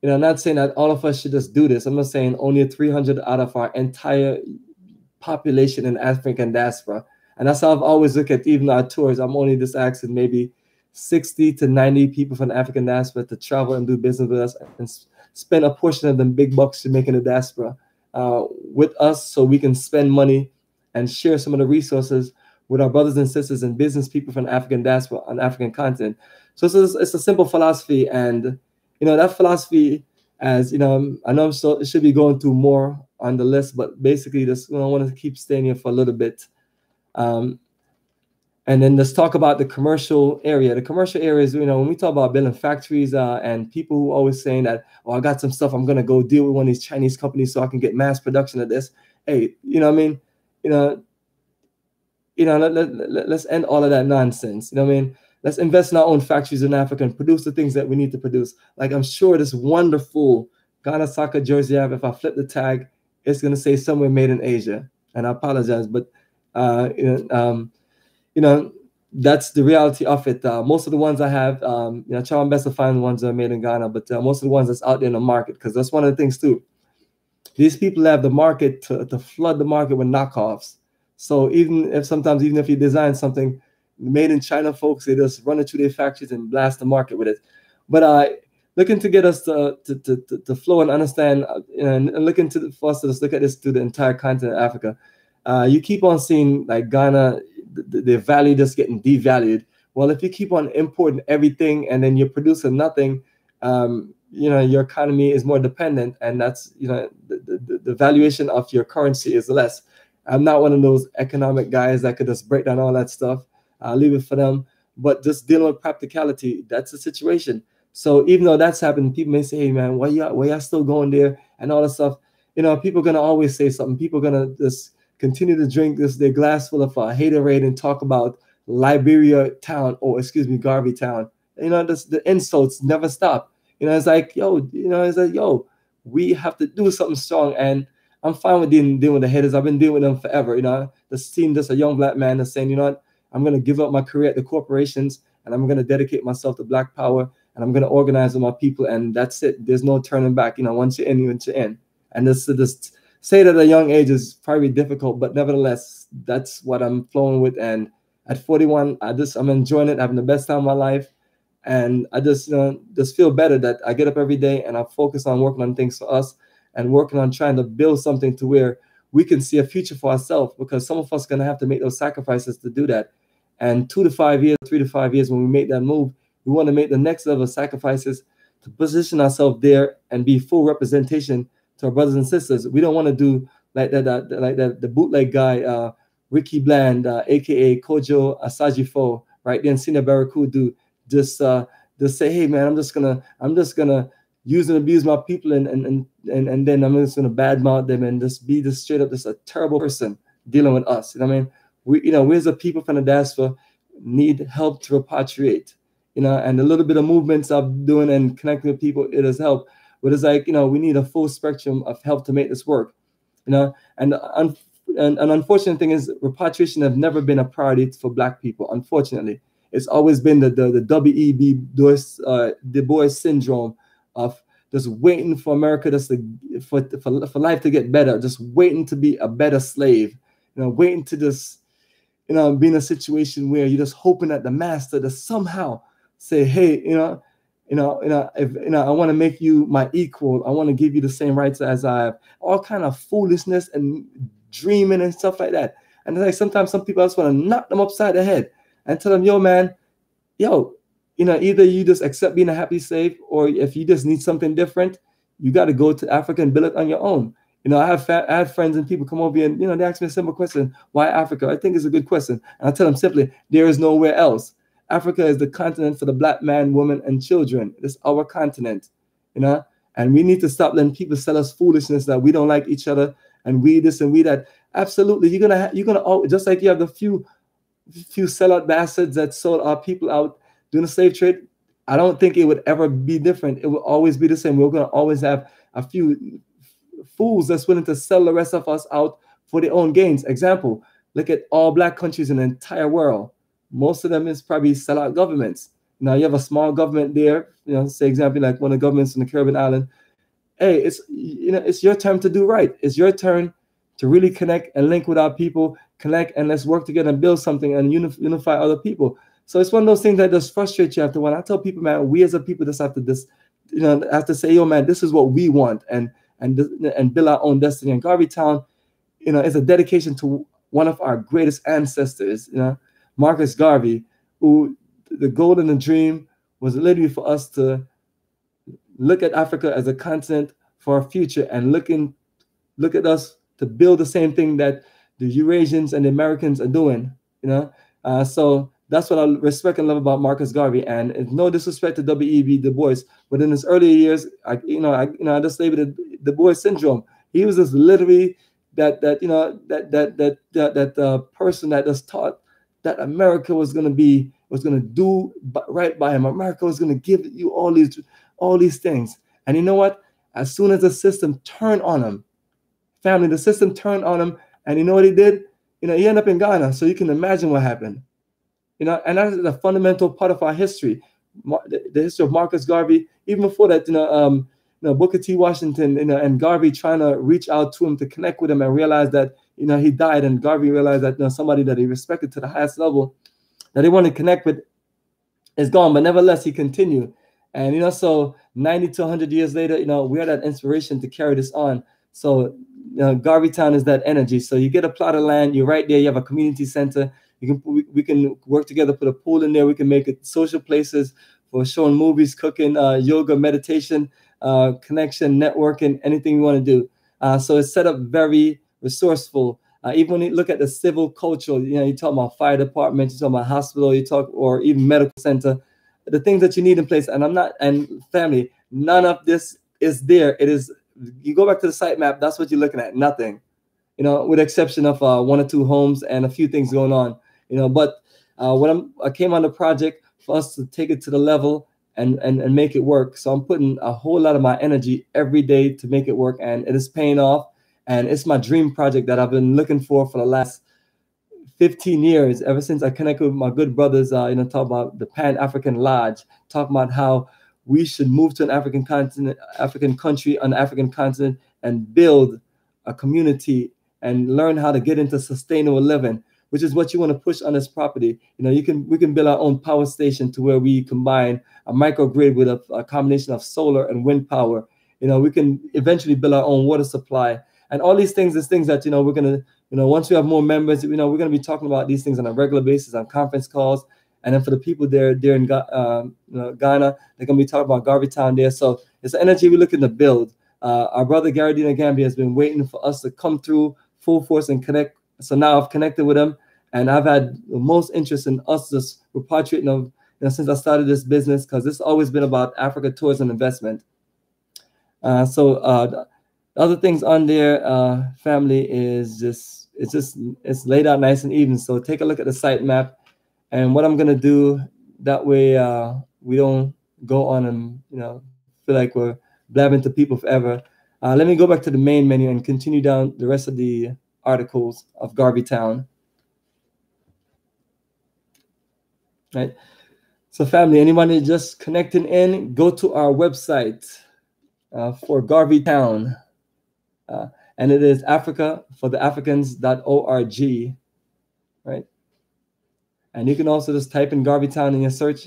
I'm not saying that all of us should just do this. I'm not saying only 300 out of our entire population in African diaspora. And that's how I've always looked at even our tours. I'm only just asking maybe 60 to 90 people from the African diaspora to travel and do business with us and spend a portion of them big bucks to make in the diaspora with us, so we can spend money and share some of the resources with our brothers and sisters and business people from the African diaspora on the African continent. So it's a simple philosophy. And, that philosophy, as, I know it should be going through more on the list, but basically just, I want to keep staying here for a little bit. And then let's talk about the commercial area. The commercial areas, when we talk about building factories and people who always saying that, oh, I got some stuff, I'm going to go deal with one of these Chinese companies so I can get mass production of this. Hey, let's end all of that nonsense. Let's invest in our own factories in Africa and produce the things that we need to produce. Like, I'm sure this wonderful Ghana soccer jersey I have, if I flip the tag, it's going to say somewhere made in Asia. And I apologize, but that's the reality of it. Most of the ones I have, I try my best to find the ones that are made in Ghana, but most of the ones that's out there in the market, because that's one of the things too. These people have the market to flood the market with knockoffs. So even if you design something made in China, folks, they just run it through their factories and blast the market with it. But looking to get us to flow and understand, and looking for us to just look at this through the entire continent of Africa. You keep on seeing like Ghana, the value just getting devalued. Well, if you keep on importing everything and then you're producing nothing, your economy is more dependent, and that's, the valuation of your currency is less. I'm not one of those economic guys that could just break down all that stuff. I'll leave it for them. But just dealing with practicality, that's the situation. So even though that's happened, people may say, hey, man, why y'all still going there and all that stuff? People are going to always say something. People are going to just continue to drink their glass full of haterade and talk about Liberia town, or Garvey town. The insults never stop. It's like, yo, we have to do something strong. And I'm fine with dealing with the haters. I've been dealing with them forever. Just seeing just a young black man that's saying, I'm going to give up my career at the corporations, and I'm going to dedicate myself to Black power, and I'm going to organize with my people, and that's it. There's no turning back. Once you're in, you're in. And this say that at a young age is probably difficult, but nevertheless, that's what I'm flowing with. And at 41, I'm enjoying it, having the best time of my life. And I just, just feel better that I get up every day and I focus on working on things for us and working on trying to build something to where we can see a future for ourselves, because some of us are going to have to make those sacrifices to do that. And 2 to 5 years, 3 to 5 years, when we make that move, we want to make the next level of sacrifices to position ourselves there and be full representation to our brothers and sisters. We don't want to do like that the bootleg guy, Ricky Bland, aka Kojo Asajifo, right? Then Sina Baraku do just say, hey man, I'm just gonna use and abuse my people, and then I'm just gonna badmouth them and just be just straight up just a terrible person dealing with us. You know what I mean? We as a people from the diaspora need help to repatriate. And the little bit of movements I'm doing and connecting with people, it has helped. But it's like, we need a full spectrum of help to make this work. And an unfortunate thing is repatriation have never been a priority for Black people. Unfortunately, it's always been the W.E.B. Du Bois syndrome of just waiting for America, just for life to get better, just waiting to be a better slave, waiting to just be in a situation where you're just hoping that the master to somehow say, hey, if I want to make you my equal, I want to give you the same rights as I have. All kind of foolishness and dreaming and stuff like that. And it's like sometimes some people just want to knock them upside the head and tell them, yo, man, either you just accept being a happy slave, or if you just need something different, you got to go to Africa and build it on your own. I have friends and people come over here and, they ask me a simple question: why Africa? I think it's a good question. And I tell them simply, there is nowhere else. Africa is the continent for the Black man, woman, and children. It's our continent, and we need to stop letting people sell us foolishness that we don't like each other and we this and we that. Absolutely, you're gonna just like you have the few sellout bastards that sold our people out doing the slave trade. I don't think it would ever be different. It will always be the same. We're gonna always have a few fools that's willing to sell the rest of us out for their own gains. Example: look at all Black countries in the entire world. Most of them is probably sellout governments. Now you have a small government there, say example like one of the governments in the Caribbean island. Hey, it's your turn to do right. It's your turn to really connect and link with our people, connect, and let's work together and build something and unify other people. So it's one of those things that just frustrates you after when I tell people, man, we as a people just have to say, yo, man, this is what we want and build our own destiny. And Garvey Town, is a dedication to one of our greatest ancestors, Marcus Garvey, who the goal and the dream was literally for us to look at Africa as a continent for our future and look at us to build the same thing that the Eurasians and the Americans are doing, So that's what I respect and love about Marcus Garvey. And it's no disrespect to W.E.B. Du Bois, but in his earlier years, I just labeled it Du Bois syndrome. He was just literally that person that just taught that America was going to do right by him. America was going to give you all these things. And you know what? As soon as the system turned on him, the system turned on him, and you know what he did? He ended up in Ghana. So you can imagine what happened. And that is a fundamental part of our history, the history of Marcus Garvey. Even before that, Booker T. Washington, and Garvey trying to reach out to him to connect with him and realize that, he died, and Garvey realized that somebody that he respected to the highest level that he wanted to connect with is gone, but nevertheless he continued. And so 90 to 100 years later, we had that inspiration to carry this on. So Garvey Town is that energy. So you get a plot of land, you're right there, you have a community center. We can work together, put a pool in there. We can make it social places for showing movies, cooking, yoga, meditation, connection, networking, anything you want to do. So it's set up very resourceful. Even when you look at the civil culture, you talk about fire department, you talk about hospital, or even medical center, the things that you need in place. And family, none of this is there. It is, you go back to the sitemap, that's what you're looking at, nothing, with the exception of 1 or 2 homes and a few things going on, but when I came on the project for us to take it to the level and make it work. So I'm putting a whole lot of my energy every day to make it work, and it is paying off. And it's my dream project that I've been looking for the last 15 years, ever since I connected with my good brothers, talk about the Pan-African Lodge, talk about how we should move to an African country on the African continent and build a community and learn how to get into sustainable living. which is what you want to push on this property. You know, we can build our own power station to where we combine a microgrid with a combination of solar and wind power. You know, we can eventually build our own water supply, and all these things is things that, you know, we're gonna, you know, once we have more members, you know, we're gonna be talking about these things on a regular basis on conference calls. And then for the people there in you know, Ghana, they're gonna be talking about Garvey Town there. So it's the energy we're looking to build. Our brother Gary Dina Gambia has been waiting for us to come through full force and connect. So now I've connected with him, and I've had the most interest in us just repatriating of, you know, since I started this business, because it's always been about Africa tourism investment. The other things on there, family, is it's laid out nice and even. So take a look at the site map, and what I'm gonna do that way, we don't go on and, you know, feel like we're blabbing to people forever. Let me go back to the main menu and continue down the rest of the articles of Garvey Town. Right. So family, anybody just connecting in, go to our website for Garvey Town. And it is Africa for the Africans.org, right? And you can also just type in Garvey Town in your search,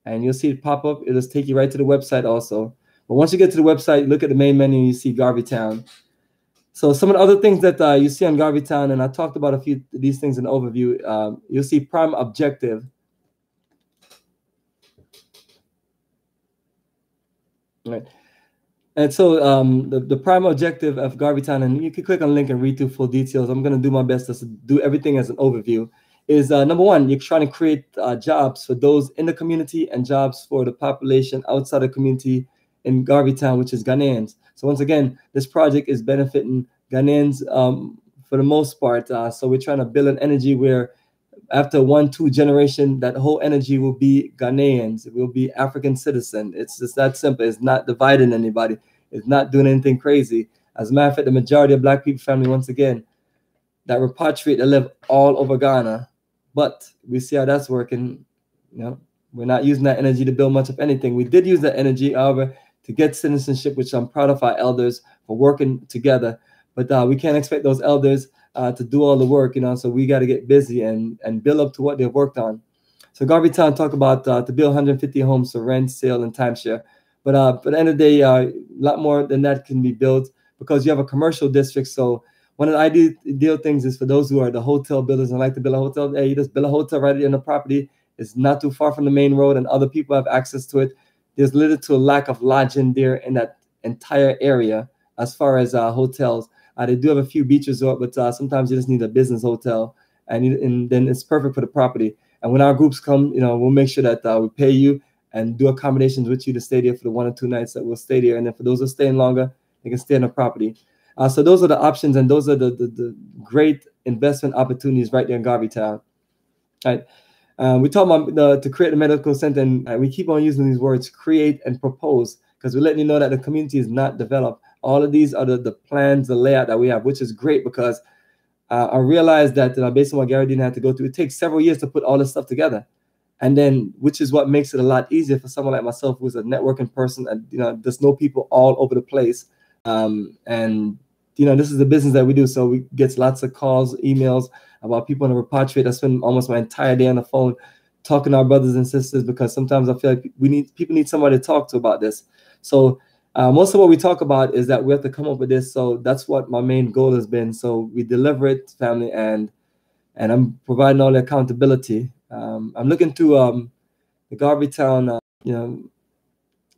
and you'll see it pop up. It'll just take you right to the website also. But once you get to the website, look at the main menu, and you see Garvey Town. So some of the other things that you see on Garvey Town, and I talked about a few of these things in the overview, you'll see prime objective. Right. And so the prime objective of Garvey Town, and you can click on the link and read through full details. I'm going to do my best to do everything as an overview. Is number one, you're trying to create jobs for those in the community and jobs for the population outside the community in Garvey Town, which is Ghanaians. So once again, this project is benefiting Ghanaians for the most part. So we're trying to build an energy where after 1-2 generation, that whole energy will be Ghanaians. It will be African citizen. It's just that simple. It's not dividing anybody. It's not doing anything crazy. As a matter of fact, the majority of Black people family, once again, that repatriate, they live all over Ghana. But we see how that's working. You know, we're not using that energy to build much of anything. We did use that energy, however, to get citizenship, which I'm proud of our elders for working together. But we can't expect those elders to do all the work, you know, so we got to get busy and build up to what they've worked on. So Garvey Town talk about to build 150 homes for rent, sale, and timeshare. But at the end of the day, a lot more than that can be built because you have a commercial district. So one of the ideal things is for those who are the hotel builders and like to build a hotel, hey, you just build a hotel right in the property. It's not too far from the main road and other people have access to it. There's little to a lack of lodging there in that entire area as far as hotels. They do have a few beach resorts, but sometimes you just need a business hotel, and then it's perfect for the property. And when our groups come, you know, we'll make sure that we pay you and do accommodations with you to stay there for the 1 or 2 nights that we'll stay there. And then for those who are staying longer, they can stay on the property. So those are the options, and those are the great investment opportunities right there in Garvey Town. Right. We talk about to create a medical center, and we keep on using these words, create and propose, because we're letting you know that the community is not developed. All of these are the plans, the layout that we have, which is great because I realized that based on what Gary didn't have to go through, it takes several years to put all this stuff together. And then, which is what makes it a lot easier for someone like myself, who's a networking person and, you know, just know people all over the place. And, you know, this is the business that we do. So we get lots of calls, emails about people in the repatriate. I spend almost my entire day on the phone talking to our brothers and sisters because sometimes I feel like people need somebody to talk to about this. So most of what we talk about is that we have to come up with this. So that's what my main goal has been. So we deliver it, family, and I'm providing all the accountability. I'm looking to the Garvey Town, you know,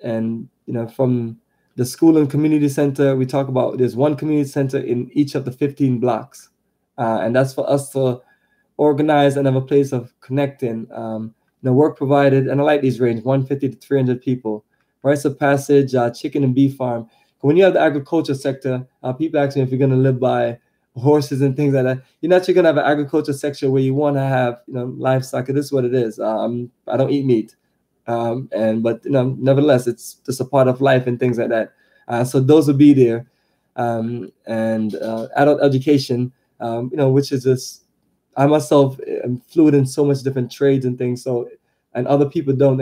and, you know, from the school and community center, we talk about there's one community center in each of the 15 blocks. And that's for us to organize and have a place of connecting. You know, work provided, and I like these range, 150 to 300 people. Rites of passage, chicken and beef farm. When you have the agriculture sector, people ask me if you're going to live by horses and things like that. You're not going to have an agriculture section where you want to have, you know, livestock. It is what it is. I don't eat meat, but you know, nevertheless, it's just a part of life and things like that. So those will be there, and adult education, you know, which is just, I myself am fluid in so much different trades and things. So. And other people don't.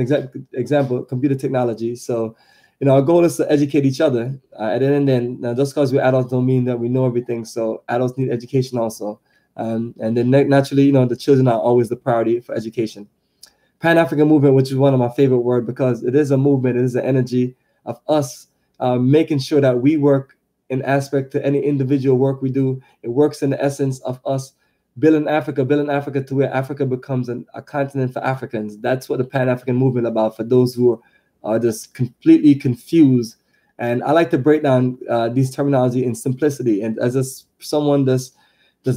Example, computer technology. So, you know, our goal is to educate each other. And then just because we're adults don't mean that we know everything. So adults need education also. And then naturally, the children are always the priority for education. Pan-African movement, which is one of my favorite words, because it is a movement, it is an energy of us making sure that we work in aspect to any individual work we do. It works in the essence of us building Africa to where Africa becomes a continent for Africans. That's what the Pan-African movement about, for those who are just completely confused. And I like to break down these terminology in simplicity. And as someone that's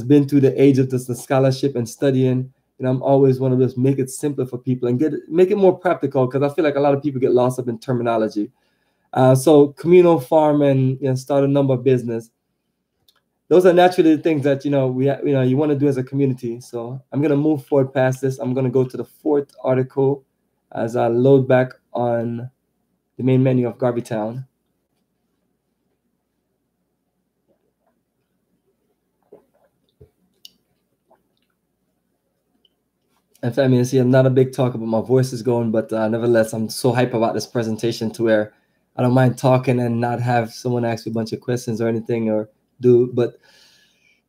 been through the age of the scholarship and studying, I'm always want to just make it simpler for people and make it more practical, because I feel like a lot of people get lost up in terminology. So communal farm and start a number of business. Those are naturally the things that you want to do as a community. So I'm gonna move forward past this. I'm gonna go to the 4th article as I load back on the main menu of Garvey Town. And family, see, I'm not a big talker, but my voice is going. But nevertheless, I'm so hype about this presentation to where I don't mind talking and not have someone ask me a bunch of questions or anything, or but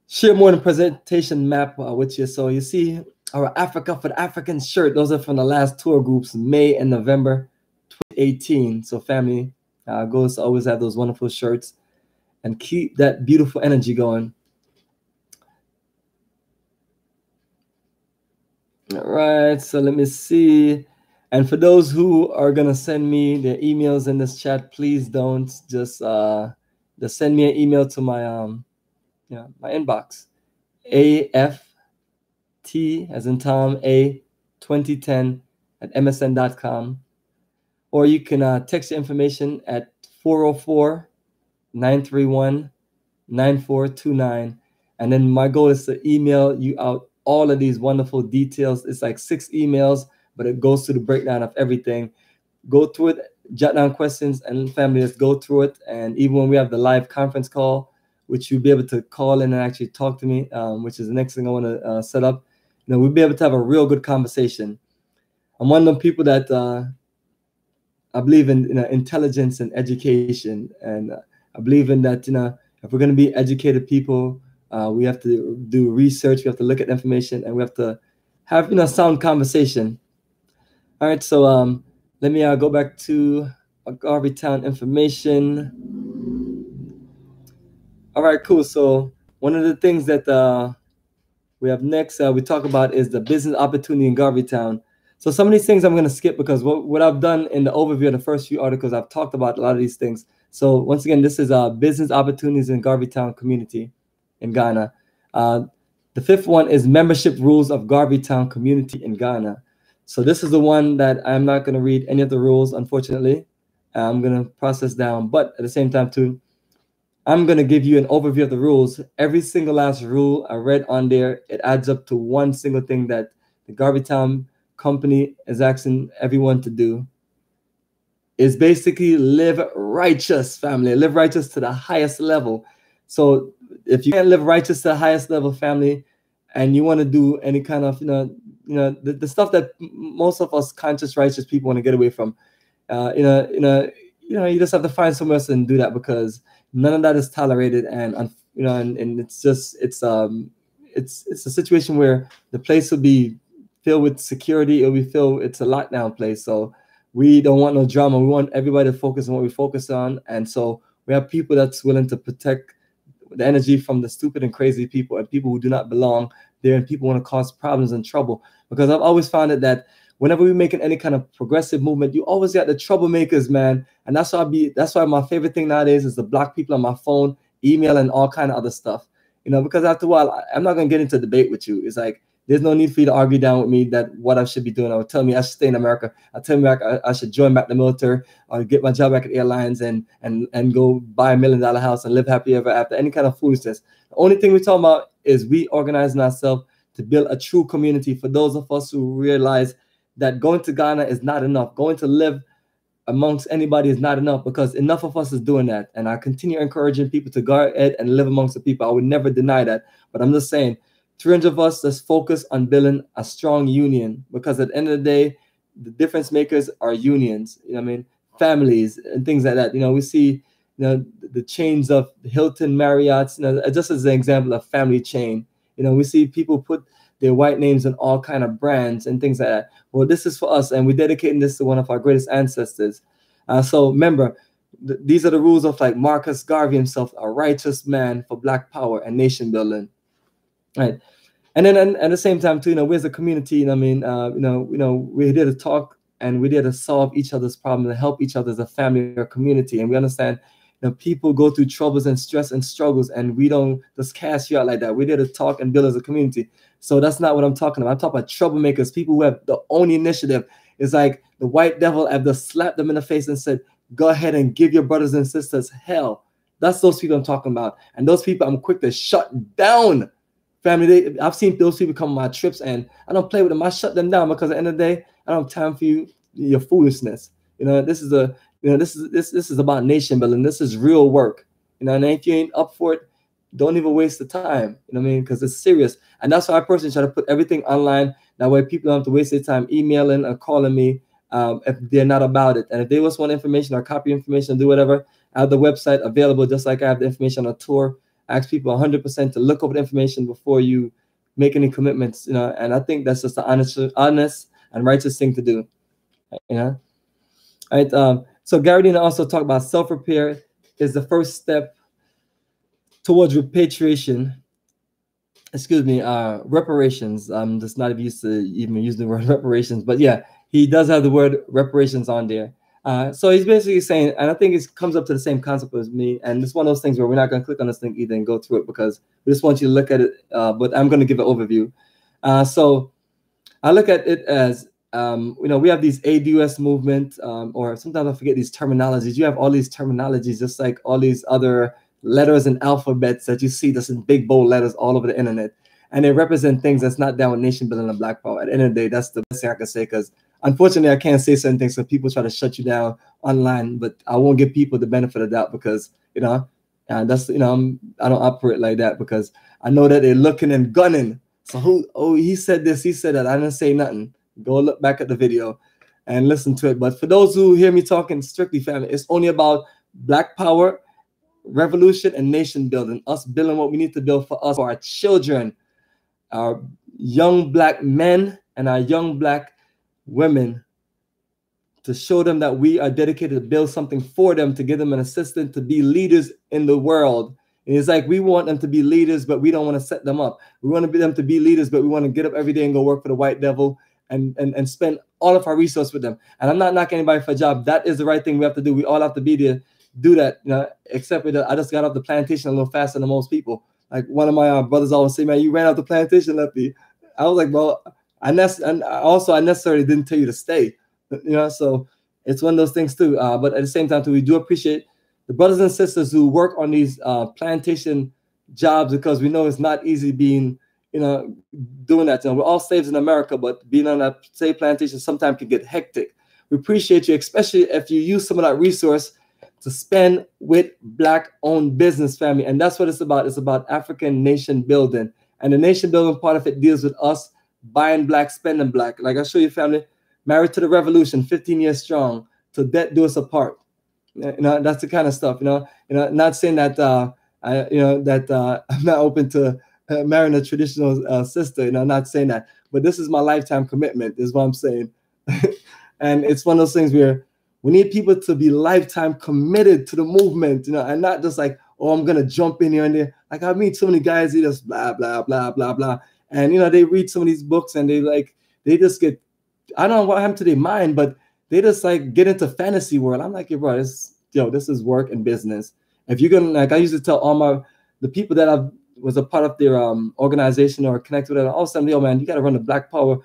share more in the presentation map with you. So you see our Africa for the Africans shirt. Those are from the last tour groups, May and November 2018. So family, goals to always have those wonderful shirts and keep that beautiful energy going. All right, so let me see. And for those who are gonna send me their emails in this chat, please don't just send me an email to my my inbox, AFT as in Tom A 2010 at msn.com, or you can text your information at 404-931-9429, and then my goal is to email you out all of these wonderful details. It's like 6 emails, but it goes through the breakdown of everything. Go through it, jot down questions, and family, let's go through it. And even when we have the live conference call, which you'll be able to call in and actually talk to me, which is the next thing I want to set up, we'll be able to have a real good conversation. I'm one of the people that I believe in intelligence and education, and I believe in that. If we're going to be educated people, we have to do research, we have to look at information, and we have to have sound conversation. All right, so let me go back to Garvey Town information. All right, cool. So one of the things that we have next we talk about is the business opportunity in Garvey Town. So some of these things I'm going to skip, because what I've done in the overview of the first few articles, I've talked about a lot of these things. So once again, this is business opportunities in Garvey Town community in Ghana. The 5th one is membership rules of Garvey Town community in Ghana. So this is the one that I'm not going to read any of the rules, unfortunately. I'm going to process down, but at the same time too, I'm going to give you an overview of the rules. Every single last rule I read on there, it adds up to one single thing that the Garvey Town company is asking everyone to do. Is basically live righteous, family. Live righteous to the highest level. So if you can't live righteous to the highest level, family, and you want to do any kind of the stuff that most of us conscious righteous people want to get away from, you just have to find somewhere else and do that, because none of that is tolerated. And it's just it's a situation where the place will be filled with security. It'll be filled. It's a lockdown place. So we don't want no drama. We want everybody to focus on what we focus on. And so we have people that's willing to protect the energy from the stupid and crazy people and people who do not belong there, and people want to cause problems and trouble. Because I've always found it that whenever we're making any kind of progressive movement, you always got the troublemakers, man. And that's why my favorite thing nowadays is to block people on my phone, email, and all kind of other stuff. Because after a while, I'm not gonna get into a debate with you. It's like there's no need for you to argue down with me that what I should be doing. I would tell me I should stay in America. I tell me I should join back the military or get my job back at airlines and go buy $1 million house and live happy ever after. Any kind of foolishness. The only thing we're talking about is we organizing ourselves to build a true community for those of us who realize that going to Ghana is not enough. Going to live amongst anybody is not enough, because enough of us is doing that. And I continue encouraging people to go ahead and live amongst the people. I would never deny that. But I'm just saying, 300 of us, let's focus on building a strong union, because at the end of the day, the difference makers are unions. Families and things like that. We see the chains of Hilton, Marriott's, just as an example of family chain. You know, we see people put their white names in all kind of brands and things like that. Well, this is for us, and we're dedicating this to one of our greatest ancestors. So remember, these are the rules of like Marcus Garvey himself, a righteous man for Black power and nation building, right? And then at the same time too, you know, we as a community, you know, I mean, we're here to talk and we're there to solve each other's problems and help each other as a family or community. And we understand, you know, people go through troubles and stress and struggles, and we don't just cast you out like that. We're there to talk and build as a community. So that's not what I'm talking about. I'm talking about troublemakers, people who have the own initiative. It's like the white devil have just slapped them in the face and said, go ahead and give your brothers and sisters hell. That's those people I'm talking about. And those people I'm quick to shut down. Family, I've seen those people come on my trips, and I don't play with them. I shut them down because at the end of the day, I don't have time for your foolishness. You know, this is about nation building. This is real work. You know, and if you ain't up for it, don't even waste the time. You know what I mean? Because it's serious. And that's why I personally try to put everything online. That way people don't have to waste their time emailing or calling me if they're not about it. And if they just want information or copy information, do whatever, I have the website available just like I have the information on a tour. I ask people 100% to look over the information before you make any commitments, you know, and I think that's just the honest and righteous thing to do, you know. All right. So Gary Dina also talked about self-repair is the first step towards repatriation. Excuse me, reparations. I'm just not used to even using the word reparations, but yeah, he does have the word reparations on there. So he's basically saying, and I think it comes up to the same concept as me, and it's one of those things where we're not going to click on this thing either and go through it because we just want you to look at it, but I'm going to give an overview. So I look at it as, you know, we have these ADUS movement, or sometimes I forget these terminologies. You have all these terminologies, just like all these other letters and alphabets that you see that's in big bold letters all over the internet. And they represent things that's not down with nation building and Black power. At the end of the day, that's the best thing I can say, because unfortunately, I can't say certain things because people try to shut you down online, but I won't give people the benefit of the doubt because, you know, that's, you know, I don't operate like that because I know that they're looking and gunning. So he said this, he said that. I didn't say nothing. Go look back at the video and listen to it. But for those who hear me talking strictly, family, it's only about Black power, revolution, and nation building, us building what we need to build for us, for our children, our young Black men and our young Black women, to show them that we are dedicated to build something for them, to give them an assistant to be leaders in the world. And it's like we want them to be leaders, but we don't want to set them up. We want them to be leaders, but we want to get up every day and go work for the white devil and spend all of our resources with them. And I'm not knocking anybody for a job. That is the right thing we have to do. We all have to be there, do that. You know, except with I just got off the plantation a little faster than most people. Like one of my brothers always say, man, you ran off the plantation, Lefty. I was like, bro, I necessarily didn't tell you to stay. You know, so it's one of those things too. But at the same time, too, we do appreciate the brothers and sisters who work on these plantation jobs, because we know it's not easy being, you know, doing that. You know, we're all slaves in America, but being on a slave plantation sometimes can get hectic. We appreciate you, especially if you use some of that resource to spend with Black-owned business, family. And that's what it's about. It's about African nation building. And the nation building part of it deals with us buying Black, spending Black. Like I show you, family, married to the revolution, 15 years strong, till death do us apart. You know, that's the kind of stuff, you know, not saying that, I'm not open to marrying a traditional sister, you know, not saying that, but this is my lifetime commitment is what I'm saying. And it's one of those things where we need people to be lifetime committed to the movement, you know, and not just like, oh, I'm going to jump in here and there. Like I meet so many guys, they just blah, blah, blah, blah, blah. And, you know, they read some of these books and they just get, I don't know what happened to their mind, but they just like get into fantasy world. I'm like, bro, this is work and business. If you're going to, like, I used to tell all the people that I was a part of their organization or connected with, all of a sudden, yo, man, you got to run the Black Power,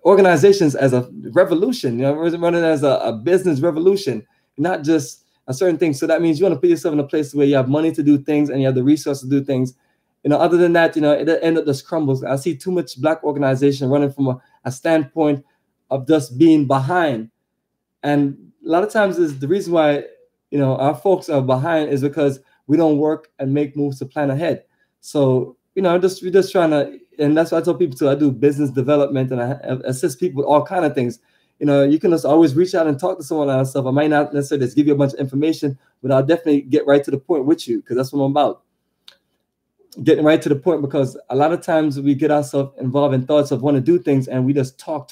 organizations as a revolution, you know, running as a business revolution, not just a certain thing. So that means you want to put yourself in a place where you have money to do things and you have the resources to do things. You know, other than that, you know, it end up just crumbles. I see too much Black organization running from a standpoint of just being behind. And a lot of times is the reason why, you know, our folks are behind is because we don't work and make moves to plan ahead. So, you know, we're just trying to, and that's what I tell people too. I do business development and I assist people with all kinds of things. You know, you can just always reach out and talk to someone on stuff. I might not necessarily just give you a bunch of information, but I'll definitely get right to the point with you because that's what I'm about. getting right to the point, because a lot of times we get ourselves involved in thoughts of want to do things and we just talk.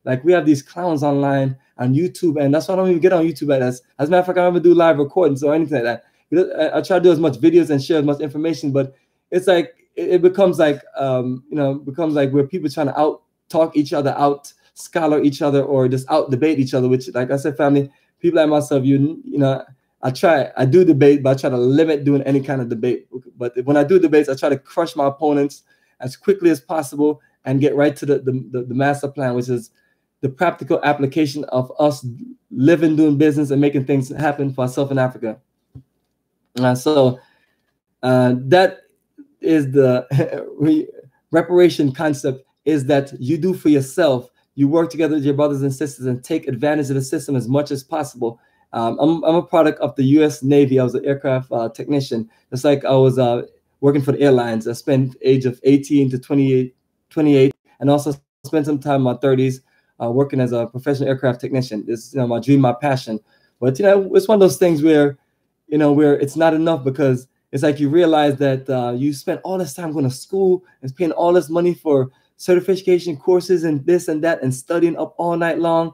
Like we have these clowns online on YouTube, and that's why I don't even get on YouTube. As a matter of fact, I don't even do live recordings or anything like that. I try to do as much videos and share as much information, but it's like it becomes like becomes like where people trying to out talk each other, out scholar each other, or just out debate each other. Which, like I said, family, people like myself, you know, I do debate, but I try to limit doing any kind of debate. But when I do debates, I try to crush my opponents as quickly as possible and get right to the master plan, which is the practical application of us living, doing business, and making things happen for ourselves in Africa. So that is the reparation concept, is that you do for yourself. You work together with your brothers and sisters and take advantage of the system as much as possible. I'm a product of the U.S. Navy. I was an aircraft technician. It's like I was working for the airlines. I spent age of 18 to 28, and also spent some time in my 30s working as a professional aircraft technician. It's my dream, my passion. But it's one of those things where it's not enough, because it's like you realize that you spent all this time going to school and paying all this money for certification courses and this and that, and studying up all night long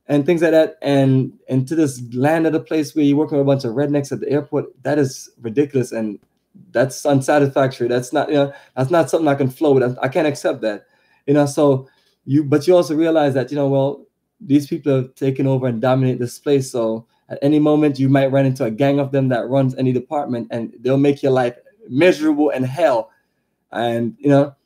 and things like that, and to this land at a place where you're working with a bunch of rednecks at the airport. That is ridiculous, and that's unsatisfactory. That's not that's not something I can flow with. I can't accept that. So but you also realize that well, these people have taken over and dominate this place. So at any moment you might run into a gang of them that runs any department, and they'll make your life miserable and hell. And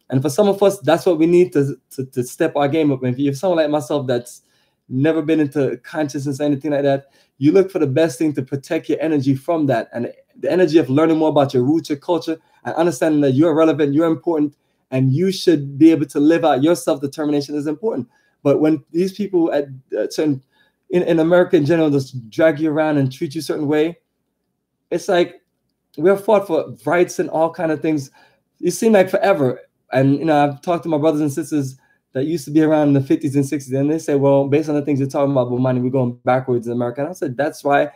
and for some of us, that's what we need to step our game up. And if you're someone like myself that's never been into consciousness or anything like that, you look for the best thing to protect your energy from that, and the energy of learning more about your roots, your culture, and understanding that you're relevant, you're important, and you should be able to live out your self-determination is important. But when these people at certain in America in general just drag you around and treat you a certain way, it's like we're fought for rights and all kind of things. It seemed like forever. And I've talked to my brothers and sisters that used to be around in the 50s and 60s, and they say, well, based on the things you're talking about money, we're going backwards in America. And I said, that's why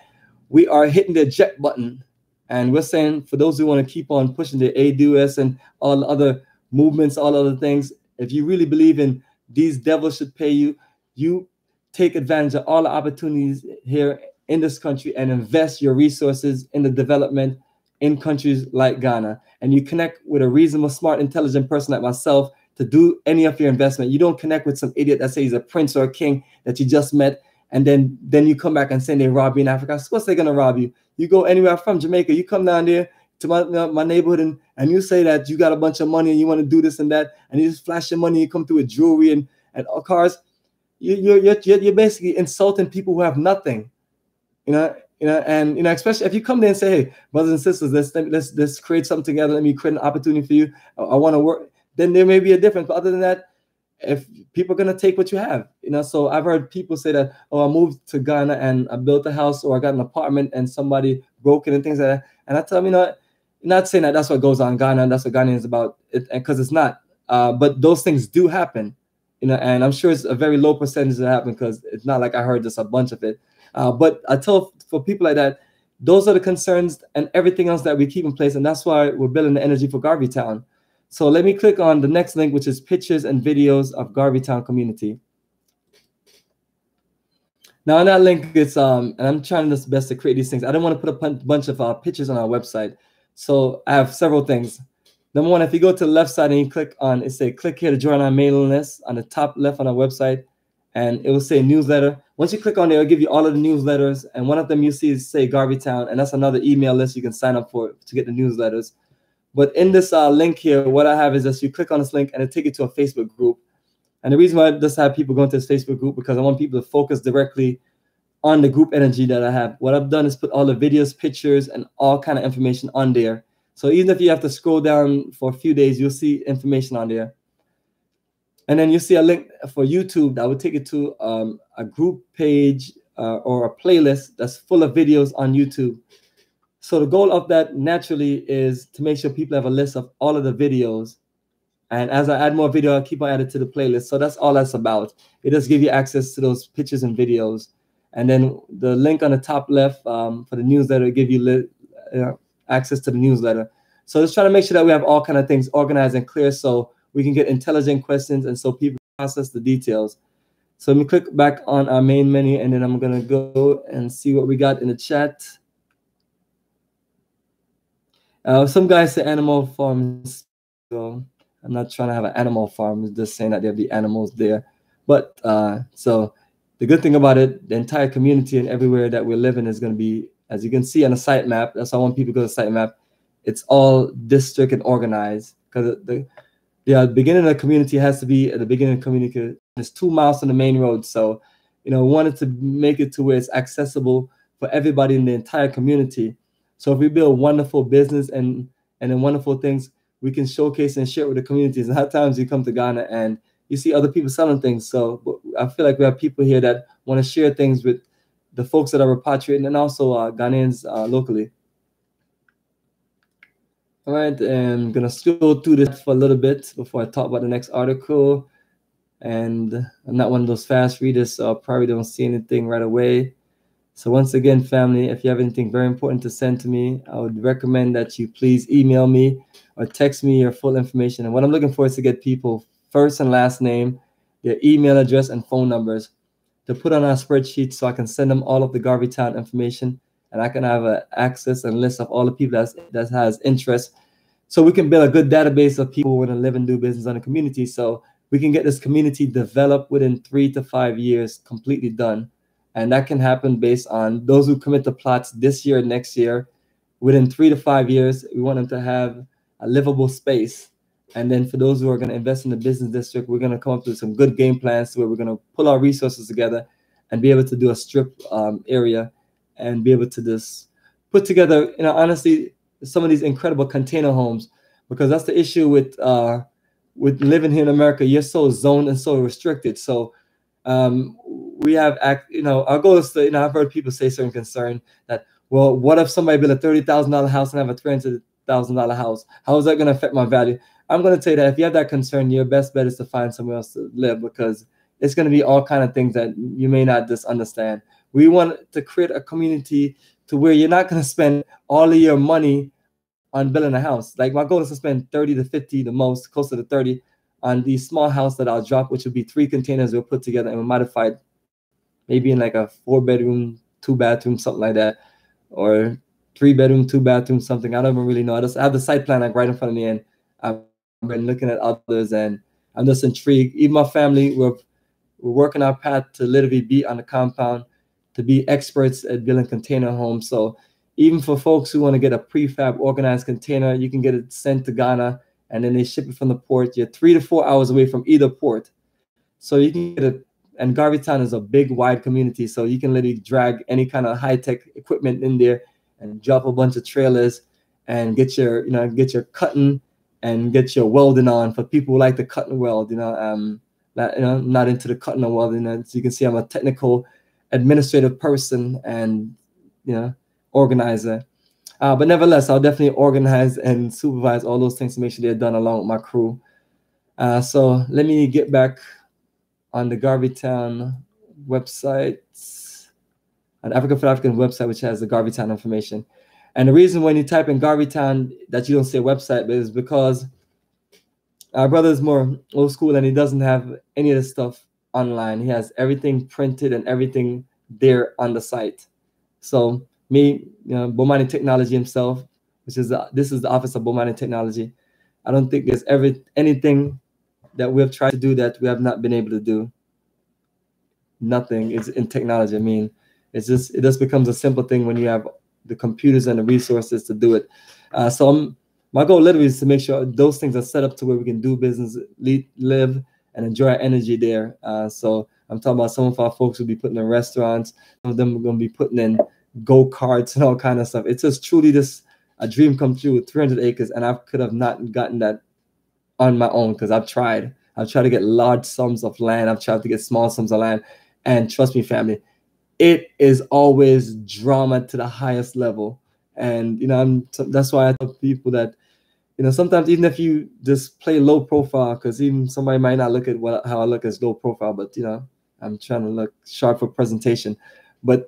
we are hitting the eject button. And we're saying, for those who want to keep on pushing the ADUS and all the other movements, all other things, if you really believe in these devils should pay you, you take advantage of all the opportunities here in this country and invest your resources in the development in countries like Ghana. And you connect with a reasonable, smart, intelligent person like myself to do any of your investment. You don't connect with some idiot that says he's a prince or a king that you just met, and then you come back and say they rob you in Africa. Of course they're going to rob you. You go anywhere from Jamaica, you come down there to my neighborhood, and you say that you got a bunch of money and you want to do this and that, and you just flash your money, you come through with jewelry and cars. You're basically insulting people who have nothing. And especially if you come there and say, hey, brothers and sisters, let's create something together. Let me create an opportunity for you. I want to work. Then there may be a difference. But other than that, if people are going to take what you have, so I've heard people say that, oh, I moved to Ghana and I built a house, or I got an apartment and somebody broke it and things like that. And I tell them, not saying that that's what goes on in Ghana and that's what Ghana is about, because it's not. But those things do happen, and I'm sure it's a very low percentage that happen, because it's not like I heard just a bunch of it. But I tell for people like that, those are the concerns and everything else that we keep in place. And that's why we're building the energy for Garvey Town. So let me click on the next link, which is pictures and videos of Garvey Town community. Now on that link, it's and I'm trying this best to create these things. I don't want to put a bunch of pictures on our website. So I have several things. Number one, if you go to the left side and you click on, it say click here to join our mailing list on the top left on our website, and it will say newsletter. Once you click on there, it'll give you all of the newsletters, and one of them you see is say Garvey Town, and that's another email list you can sign up for to get the newsletters. But in this link here, what I have is just you click on this link and it'll take you to a Facebook group. And the reason why I just have people go into this Facebook group, because I want people to focus directly on the group energy that I have. What I've done is put all the videos, pictures, and all kind of information on there. So even if you have to scroll down for a few days, you'll see information on there. And then you see a link for YouTube that will take you to a group page or a playlist that's full of videos on YouTube. So the goal of that naturally is to make sure people have a list of all of the videos. And as I add more video, I'll keep on adding to the playlist. So that's all that's about. It does give you access to those pictures and videos. And then the link on the top left for the newsletter will give you access to the newsletter. So just trying to make sure that we have all kind of things organized and clear so we can get intelligent questions and so people process the details. So let me click back on our main menu, and then I'm going to go and see what we got in the chat. Some guys say animal farms. So I'm not trying to have an animal farm. I'm just saying that there'll be animals there. But so the good thing about it, the entire community and everywhere that we're living is going to be, as you can see on the sitemap, that's why I want people to go to the sitemap. It's all district and organized, because the beginning of the community has to be at the beginning of the community. It's 2 miles from the main road. So, we wanted to make it to where it's accessible for everybody in the entire community. So if we build wonderful business and then wonderful things, we can showcase and share with the communities. And a lot of times you come to Ghana and you see other people selling things. So I feel like we have people here that want to share things with the folks that are repatriating and also Ghanaians locally. All right, and I'm going to scroll through this for a little bit before I talk about the next article. And I'm not one of those fast readers, so I probably don't see anything right away. So once again, family, if you have anything very important to send to me, I would recommend that you please email me or text me your full information. And what I'm looking for is to get people first and last name, their email address, and phone numbers to put on our spreadsheet so I can send them all of the Garvey Town information, and I can have an access and list of all the people that has interest, so we can build a good database of people who want to live and do business in the community, so we can get this community developed within 3 to 5 years, completely done. And that can happen based on those who commit to plots this year, next year. Within 3 to 5 years, we want them to have a livable space. And then for those who are going to invest in the business district, we're going to come up with some good game plans where we're going to pull our resources together and be able to do a strip area and be able to just put together, honestly, some of these incredible container homes, because that's the issue with living here in America. You're so zoned and so restricted. So we have, our goal is to, I've heard people say certain concern that, well, what if somebody built a $30,000 house and have a $300,000 house? How is that going to affect my value? I'm going to tell you that if you have that concern, your best bet is to find somewhere else to live, because it's going to be all kind of things that you may not just understand. We want to create a community to where you're not going to spend all of your money on building a house. Like, my goal is to spend 30 to 50, the most, closer to 30, on these small house that I'll drop, which will be 3 containers we'll put together and we'll modify it, maybe in like a 4-bedroom, 2-bathroom, something like that, or 3-bedroom, 2-bathroom, something. I don't even really know. I have the site plan like right in front of me, and I've been looking at others, and I'm just intrigued. Even my family, we're working our path to literally be on the compound, to be experts at building container homes. So even for folks who want to get a prefab organized container, you can get it sent to Ghana, and then they ship it from the port. You're 3 to 4 hours away from either port. So you can get it. And Garvey Town is a big, wide community. So you can literally drag any kind of high-tech equipment in there and drop a bunch of trailers and get your cutting and get your welding on for people who like to cut and weld, not into the cutting and welding. So you can see I'm a technical administrative person and, organizer. But nevertheless, I'll definitely organize and supervise all those things to make sure they're done along with my crew. So let me get back on the Garvey Town website, an Africa for African website, which has the Garvey Town information. And the reason when you type in Garvey Town that you don't see a website is because our brother is more old school and he doesn't have any of this stuff online. He has everything printed and everything there on the site. So me, Bomani Technology himself, this is the Office of Bomani Technology. I don't think there's ever anything that we have tried to do that we have not been able to do. Nothing is in technology. I mean, it just becomes a simple thing when you have the computers and the resources to do it. So my goal literally is to make sure those things are set up to where we can do business, live, and enjoy our energy there. So I'm talking about some of our folks will be putting in restaurants. Some of them are going to be putting in go-karts and all kind of stuff. It's just truly just a dream come true with 300 acres. And I could have not gotten that on my own because I've tried. I've tried to get large sums of land. I've tried to get small sums of land. And trust me, family, it is always drama to the highest level. And, that's why I tell people that, sometimes even if you just play low profile, because even somebody might not look at how I look as low profile, but, I'm trying to look sharp for presentation. But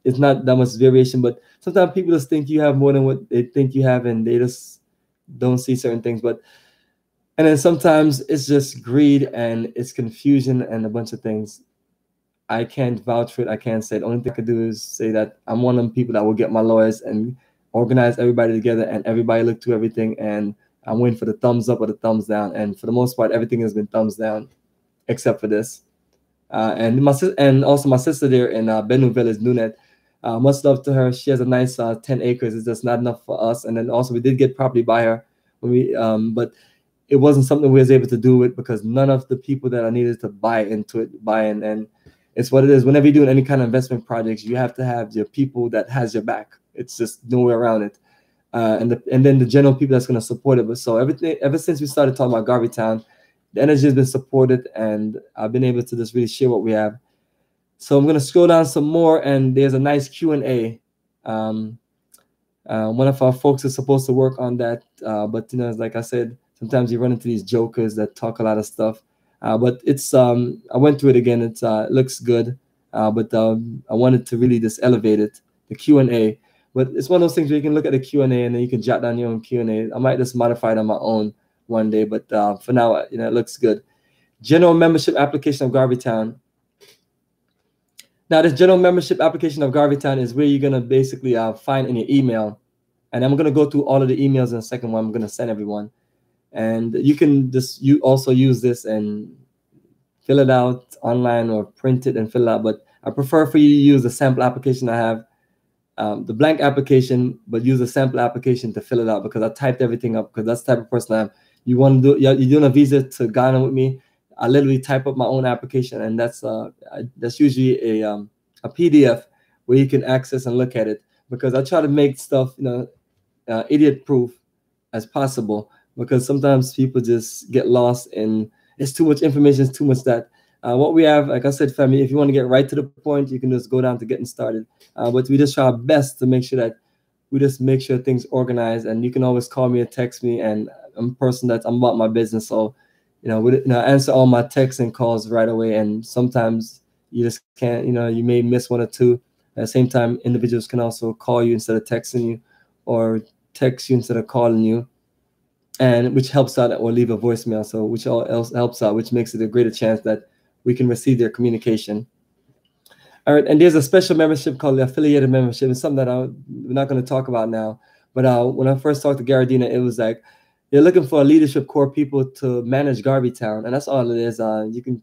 it's not that much variation. But sometimes people just think you have more than what they think you have, and they just don't see certain things. And then sometimes it's just greed and it's confusion and a bunch of things. I can't vouch for it. I can't say it. The only thing I could do is say that I'm one of them people that will get my lawyers and organize everybody together and everybody look through everything. And I'm waiting for the thumbs up or the thumbs down. And for the most part, everything has been thumbs down except for this. And also my sister there in Benue Village, Nunet. Much love to her. She has a nice 10 acres. It's just not enough for us. And then also we did get property by her when we, but it wasn't something we was able to do it because none of the people that I needed to buy into it, buy in. And it's what it is. Whenever you're doing any kind of investment projects, you have to have your people that has your back. It's just no way around it. And then the general people that's going to support it. But so ever since we started talking about Garvey Town, the energy has been supported, and I've been able to just really share what we have. So I'm going to scroll down some more, and there's a nice Q&A. One of our folks is supposed to work on that, but like I said, sometimes you run into these jokers that talk a lot of stuff. But it's I went through it again. It looks good, but I wanted to really just elevate it, the Q&A. But it's one of those things where you can look at the Q&A and then you can jot down your own Q&A. I might just modify it on my own one day, but for now, it looks good. General membership application of Garvey Town. Now, this general membership application of Garvey Town is where you're gonna basically find in your email, and I'm gonna go through all of the emails in a second one I'm gonna send everyone. And you can you also use this and fill it out online or print it and fill it out. But I prefer for you to use the sample application I have, the blank application, but use a sample application to fill it out because I typed everything up because that's the type of person I am. You want to do, you're doing a visa to Ghana with me, I literally type up my own application, and that's usually a PDF where you can access and look at it because I try to make stuff idiot proof as possible. Because sometimes people just get lost in it's too much information, it's too much that. What we have, like I said, family, if you want to get right to the point, you can just go down to getting started. But we just try our best to make sure that we just make sure things organized. And you can always call me or text me. And I'm a person I'm about my business. So, I answer all my texts and calls right away. And sometimes you just can't, you may miss one or two. At the same time, individuals can also call you instead of texting you or text you instead of calling you. And which helps out, or leave a voicemail, so which all else helps out, which makes it a greater chance that we can receive their communication. All right, and there's a special membership called the affiliated membership. It's something that we're not going to talk about now. But when I first talked to Garadina, it was like they're looking for a leadership core people to manage Garvey Town, and that's all it is.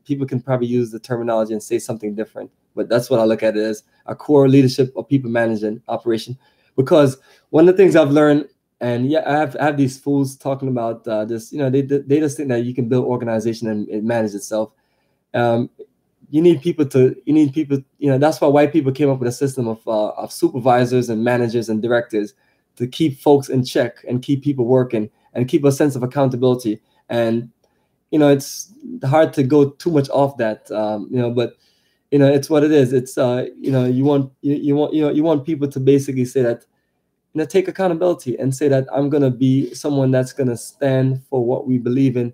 People can probably use the terminology and say something different, but that's what I look at it as, a core leadership or people management operation. Because one of the things I've learned. And yeah, I have these fools talking about this. They just think that you can build organization and it manage itself. You need people. That's why white people came up with a system of supervisors and managers and directors to keep folks in check and keep people working and keep a sense of accountability. And it's hard to go too much off that. But it's what it is. It's you want people to basically say that. Take accountability and say that I'm going to be someone that's going to stand for what we believe in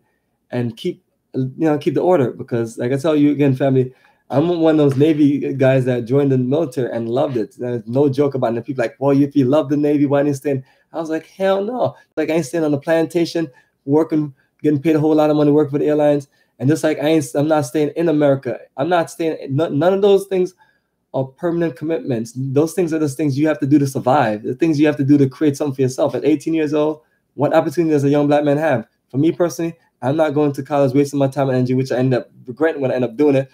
and keep the order. Because like I tell you again, family, I'm one of those Navy guys that joined the military and loved it. There's no joke about it. People like, well, if you love the Navy, why didn't you stay in? I was like, hell no. Like I ain't staying on the plantation, working, getting paid a whole lot of money, working for the airlines. And just like I'm not staying in America. I'm not staying, none of those things are permanent commitments. Those things are the things you have to do to survive, the things you have to do to create something for yourself. At 18 years old, what opportunity does a young black man have? For me personally, I'm not going to college wasting my time and energy, which I end up regretting when I end up doing it.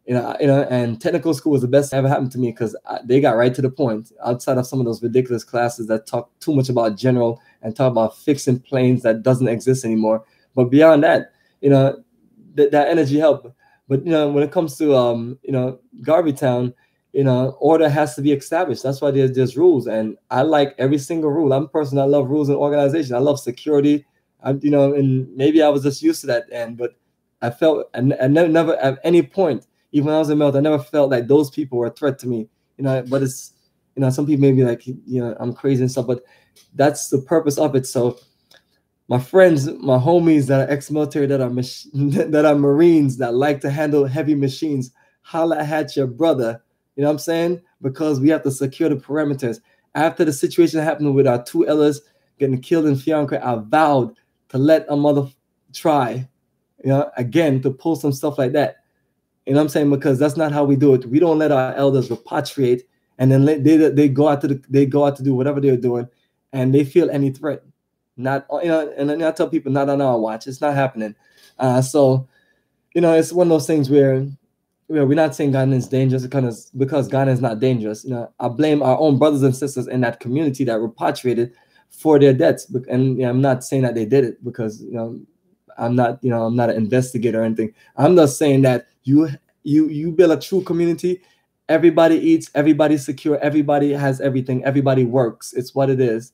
And technical school was the best that ever happened to me because they got right to the point outside of some of those ridiculous classes that talk too much about general and talk about fixing planes that doesn't exist anymore. But beyond that, that energy helped. But when it comes to Garvey Town, order has to be established. That's why there's rules, and I like every single rule. I'm a person that love rules and organization. I love security. And maybe I was just used to that, but I felt and never at any point, even when I was in Melt, I never felt like those people were a threat to me. But it's some people may be like I'm crazy and stuff, but that's the purpose of it. So. My friends, my homies that are ex-military, that are Marines, that like to handle heavy machines, holla at your brother. You know what I'm saying? Because we have to secure the perimeters. After the situation happened with our two elders, getting killed in Fiancre, I vowed to let a mother try, again, to pull some stuff like that. You know what I'm saying? Because that's not how we do it. We don't let our elders repatriate and then they go out to do whatever they're doing, and they feel any threat. Not, and then I tell people, not on our watch. It's not happening. So it's one of those things where we're not saying Ghana is dangerous because Ghana is not dangerous. I blame our own brothers and sisters in that community that repatriated for their deaths. And I'm not saying that they did it because I'm not an investigator or anything. I'm just saying that you build a true community. Everybody eats, everybody's secure, everybody has everything, everybody works. It's what it is.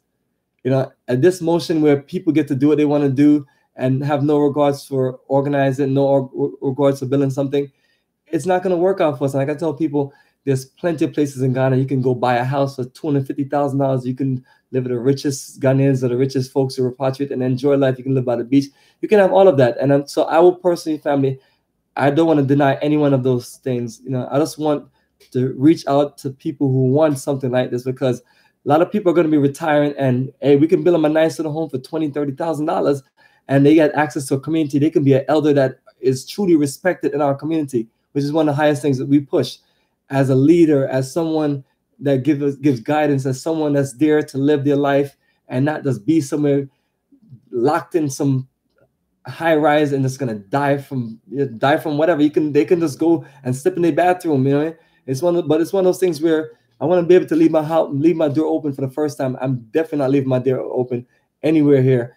At this motion where people get to do what they want to do and have no regards for organizing, no regards for building something, it's not going to work out for us. And like I tell people, there's plenty of places in Ghana you can go buy a house for $250,000. You can live with the richest Ghanaians or the richest folks who repatriate and enjoy life. You can live by the beach. You can have all of that. And so I will personally, family, I don't want to deny any one of those things. I just want to reach out to people who want something like this, because a lot of people are going to be retiring, and hey, we can build them a nice little home for $20,000-$30,000, and they get access to a community. They can be an elder that is truly respected in our community, which is one of the highest things that we push as a leader, as someone that gives guidance, as someone that's there to live their life and not just be somewhere locked in some high rise and just gonna die from whatever. They can just go and slip in their bathroom. It's one of those things where I want to be able to leave my door open for the first time. I'm definitely not leaving my door open anywhere here.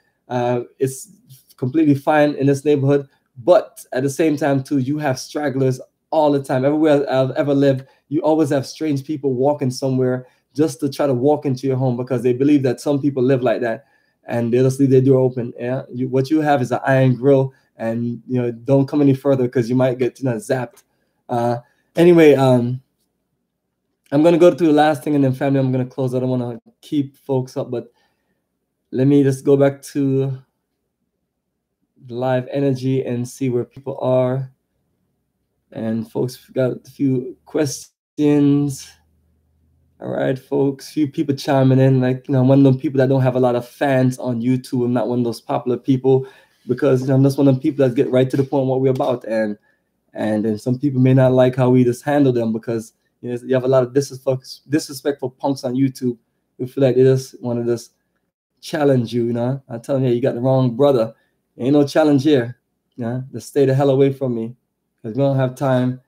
It's completely fine in this neighborhood, but at the same time too, you have stragglers all the time. Everywhere I've ever lived, you always have strange people walking somewhere just to try to walk into your home because they believe that some people live like that, and they just leave their door open. What you have is an iron grill, and don't come any further because you might get zapped. Anyway, I'm gonna go to the last thing, and then family, I'm gonna close. I don't want to keep folks up, but let me just go back to the live energy and see where people are. And folks got a few questions. All right, folks, few people chiming in. Like, one of those people that don't have a lot of fans on YouTube. I'm not one of those popular people because I'm just one of the people that get right to the point what we're about. And then some people may not like how we just handle them because you have a lot of disrespectful punks on YouTube who feel like they just want to just challenge you. I tell them, yeah, you got the wrong brother. Ain't no challenge here. Just stay the hell away from me because we don't have time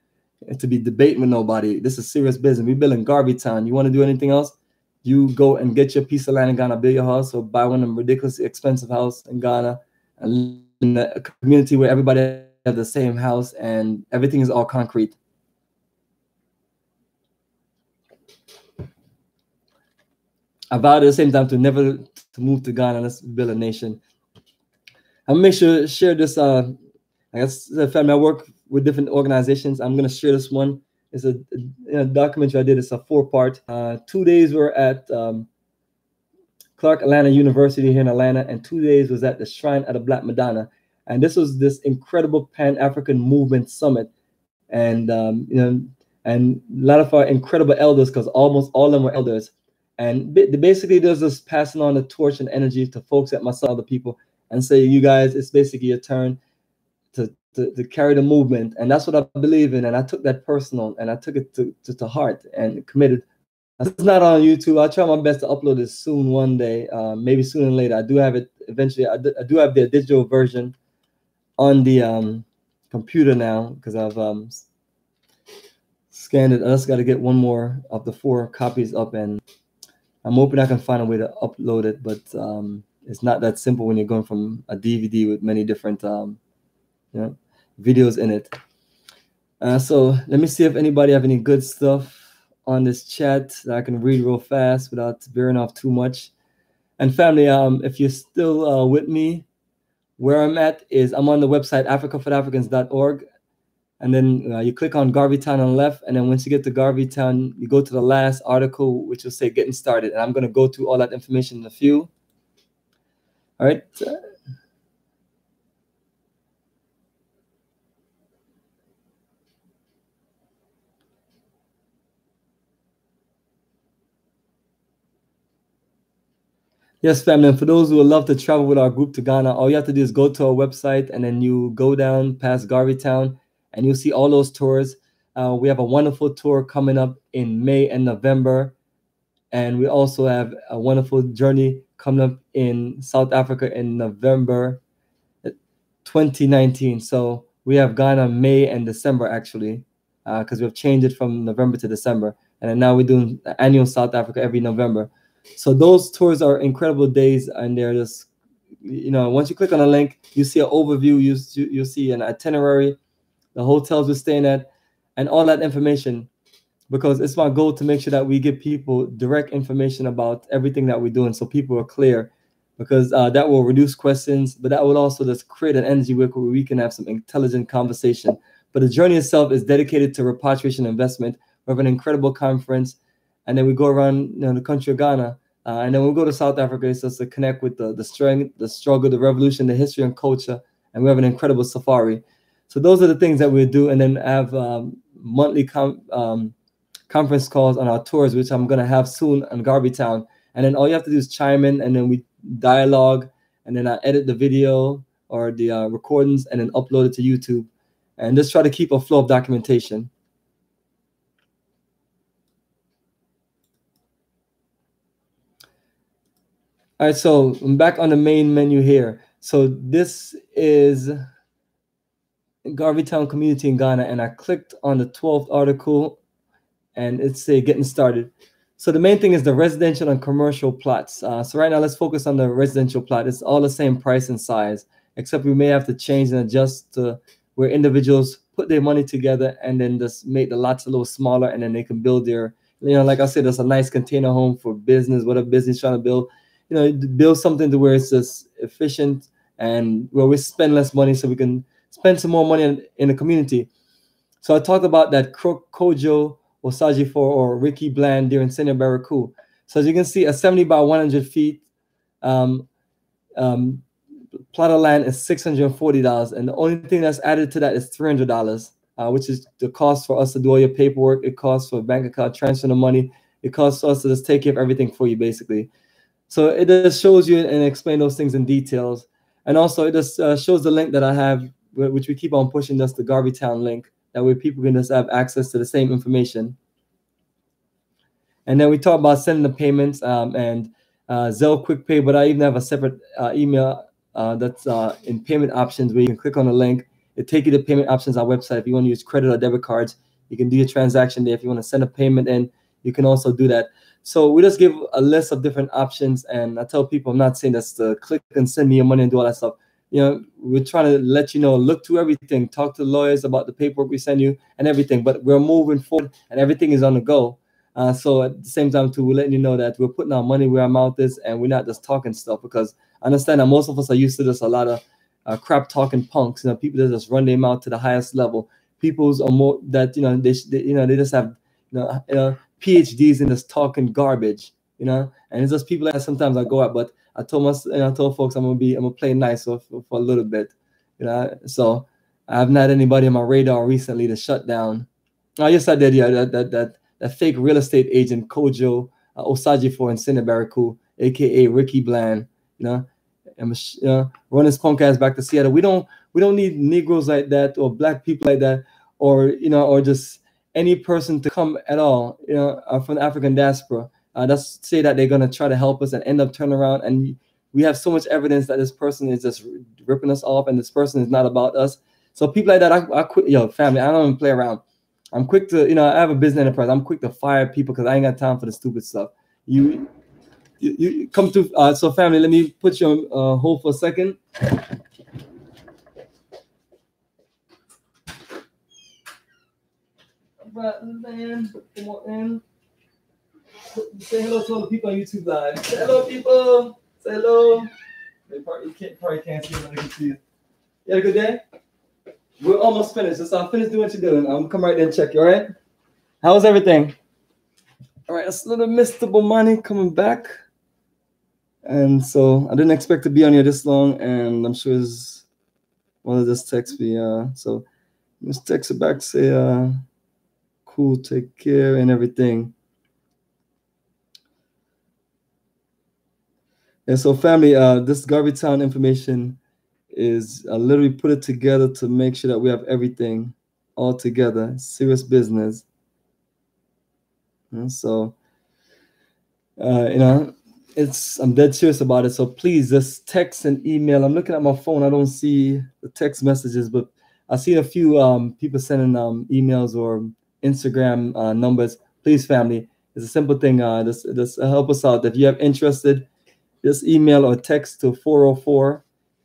to be debating with nobody. This is serious business. We build in Garvey Town. You want to do anything else? You go and get your piece of land in Ghana, build your house, or buy one of them ridiculously expensive house in Ghana, and live in a community where everybody has the same house and everything is all concrete. I vowed at the same time to never to move to Ghana. Let's build a nation. I'll make sure to share this. I guess family, I work with different organizations. I'm gonna share this one. It's a documentary I did. It's a 4-part. 2 days were at Clark Atlanta University here in Atlanta, and 2 days was at the Shrine of the Black Madonna. And this was this incredible Pan-African movement summit. And and a lot of our incredible elders, because almost all of them were elders. And basically, there's just passing on the torch and energy to folks at myself, other people, and say, you guys, it's basically your turn to carry the movement. And that's what I believe in. And I took that personal and I took it to heart and committed. It's not on YouTube. I'll try my best to upload it soon one day, maybe sooner than later. I do have it eventually. I do have the digital version on the computer now because I've scanned it. I just got to get one more of the 4 copies up, and I'm hoping I can find a way to upload it, but it's not that simple when you're going from a DVD with many different videos in it. So let me see if anybody have any good stuff on this chat that I can read real fast without veering off too much. And family, if you're still with me, where I'm at is I'm on the website africaforafricans.org, and then you click on Garvey Town on the left, and then once you get to Garvey Town, you go to the last article, which will say getting started, and I'm going to go through all that information in a few. All right. Yes, family. And for those who would love to travel with our group to Ghana, all you have to do is go to our website and then you go down past Garvey Town and you'll see all those tours. We have a wonderful tour coming up in May and November. And we also have a wonderful journey coming up in South Africa in November 2019. So we have Ghana May and December actually, because we've changed it from November to December. And then now we're doing annual South Africa every November. So those tours are incredible days, and they're just, once you click on a link, you see an overview, you see an itinerary, the hotels we're staying at, and all that information. Because it's my goal to make sure that we give people direct information about everything that we're doing, so people are clear. Because that will reduce questions, but that will also just create an energy where we can have some intelligent conversation. But the journey itself is dedicated to repatriation investment. We have an incredible conference, and then we go around the country of Ghana, and then we go to South Africa. It's just to connect with the strength, the struggle, the revolution, the history and culture, and we have an incredible safari. So those are the things that we do, and then have monthly conference calls on our tours, which I'm going to have soon in Garvey Town. And then all you have to do is chime in, and then we dialogue, and then I edit the video or the recordings and then upload it to YouTube, and just try to keep a flow of documentation. All right, so I'm back on the main menu here. So this is Garvey Town community in Ghana, and I clicked on the 12th article, and it's getting started. So the main thing is the residential and commercial plots. So right now, let's focus on the residential plot. It's all the same price and size, except we may have to change and adjust to where individuals put their money together and then just make the lots a little smaller, and then they can build their, like I said, there's a nice container home for business, whatever business you're trying to build, build something to where it's just efficient and where we spend less money so we can spend some more money in the community. So I talked about that Kojo Osaji for or Ricky Bland during Senior Baraku. So as you can see, a 70 by 100 feet plot of land is $640, and the only thing that's added to that is $300, which is the cost for us to do all your paperwork. It costs for a bank account transfer the money. It costs us to just take care of everything for you, basically. So it just shows you and explain those things in details, and also it just shows the link that I have, which we keep on pushing. That's the Garvey Town link. That way people can just have access to the same information. And then we talk about sending the payments and Zelle Quick Pay, but I even have a separate email that's in payment options where you can click on the link. It takes you to payment options on our website. If you want to use credit or debit cards, you can do your transaction there. If you want to send a payment in, you can also do that. So we just give a list of different options, and I tell people, I'm not saying that's to click and send me your money and do all that stuff. We're trying to let you know, look through everything, talk to lawyers about the paperwork we send you and everything, but we're moving forward and everything is on the go. So at the same time, too, we're letting you know that we're putting our money where our mouth is, and we're not just talking stuff, because I understand that most of us are used to this, a lot of crap talking punks, people that just run their mouth to the highest level. People's are more that, they just have, PhDs in this talking garbage, and it's just people that sometimes I go at, but I told folks I'm gonna play nice for a little bit, So I haven't had anybody on my radar recently to shut down. Oh yes, I did. Yeah, that fake real estate agent Kojo Osaji in Sinabaraku, aka Ricky Bland. And run his punk ass back to Seattle. We don't need Negroes like that or black people like that, or or just any person to come at all, from the African diaspora. That's say that they're gonna try to help us and end up turning around, and we have so much evidence that this person is just ripping us off, and this person is not about us. So people like that, I quit. Family, I don't even play around. I'm quick to, I have a business enterprise. I'm quick to fire people because I ain't got time for the stupid stuff. You come to, so family, let me put you on hold for a second. Man, come on in. Say hello to all the people on YouTube Live. Say hello, people. Say hello. They probably can't see when they can see you. You had a good day? We're almost finished. So I'll finish doing what you're doing. I'm gonna come right there and check you, all right? How's everything? All right, that's a little Mr. Bomani coming back. And so I didn't expect to be on here this long, and I'm sure it's one of this text me. So let's text it back, say cool, take care and everything. And so, family, this Garvey Town information is literally put it together to make sure that we have everything all together. Serious business. And so, I'm dead serious about it. So please just text and email. I'm looking at my phone. I don't see the text messages, but I see a few people sending emails or Instagram numbers. Please, family, it's a simple thing. Just help us out. If you have interested, just email or text to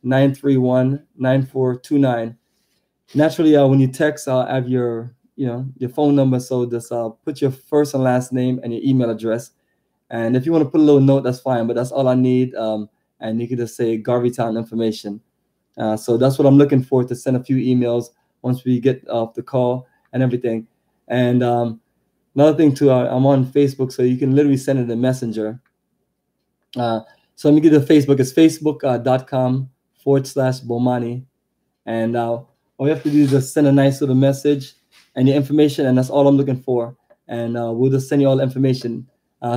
404-931-9429. Naturally, when you text, I'll have your phone number. So just put your first and last name and your email address. And if you want to put a little note, that's fine. But that's all I need. And you can just say Garvey Town information. So that's what I'm looking for, to send a few emails once we get off the call and everything. And another thing too, I'm on Facebook, so you can literally send it in Messenger. So let me give you the Facebook. It's facebook.com/Bomani. And all you have to do is just send a nice little message and your information, and that's all I'm looking for. And we'll just send you all the information.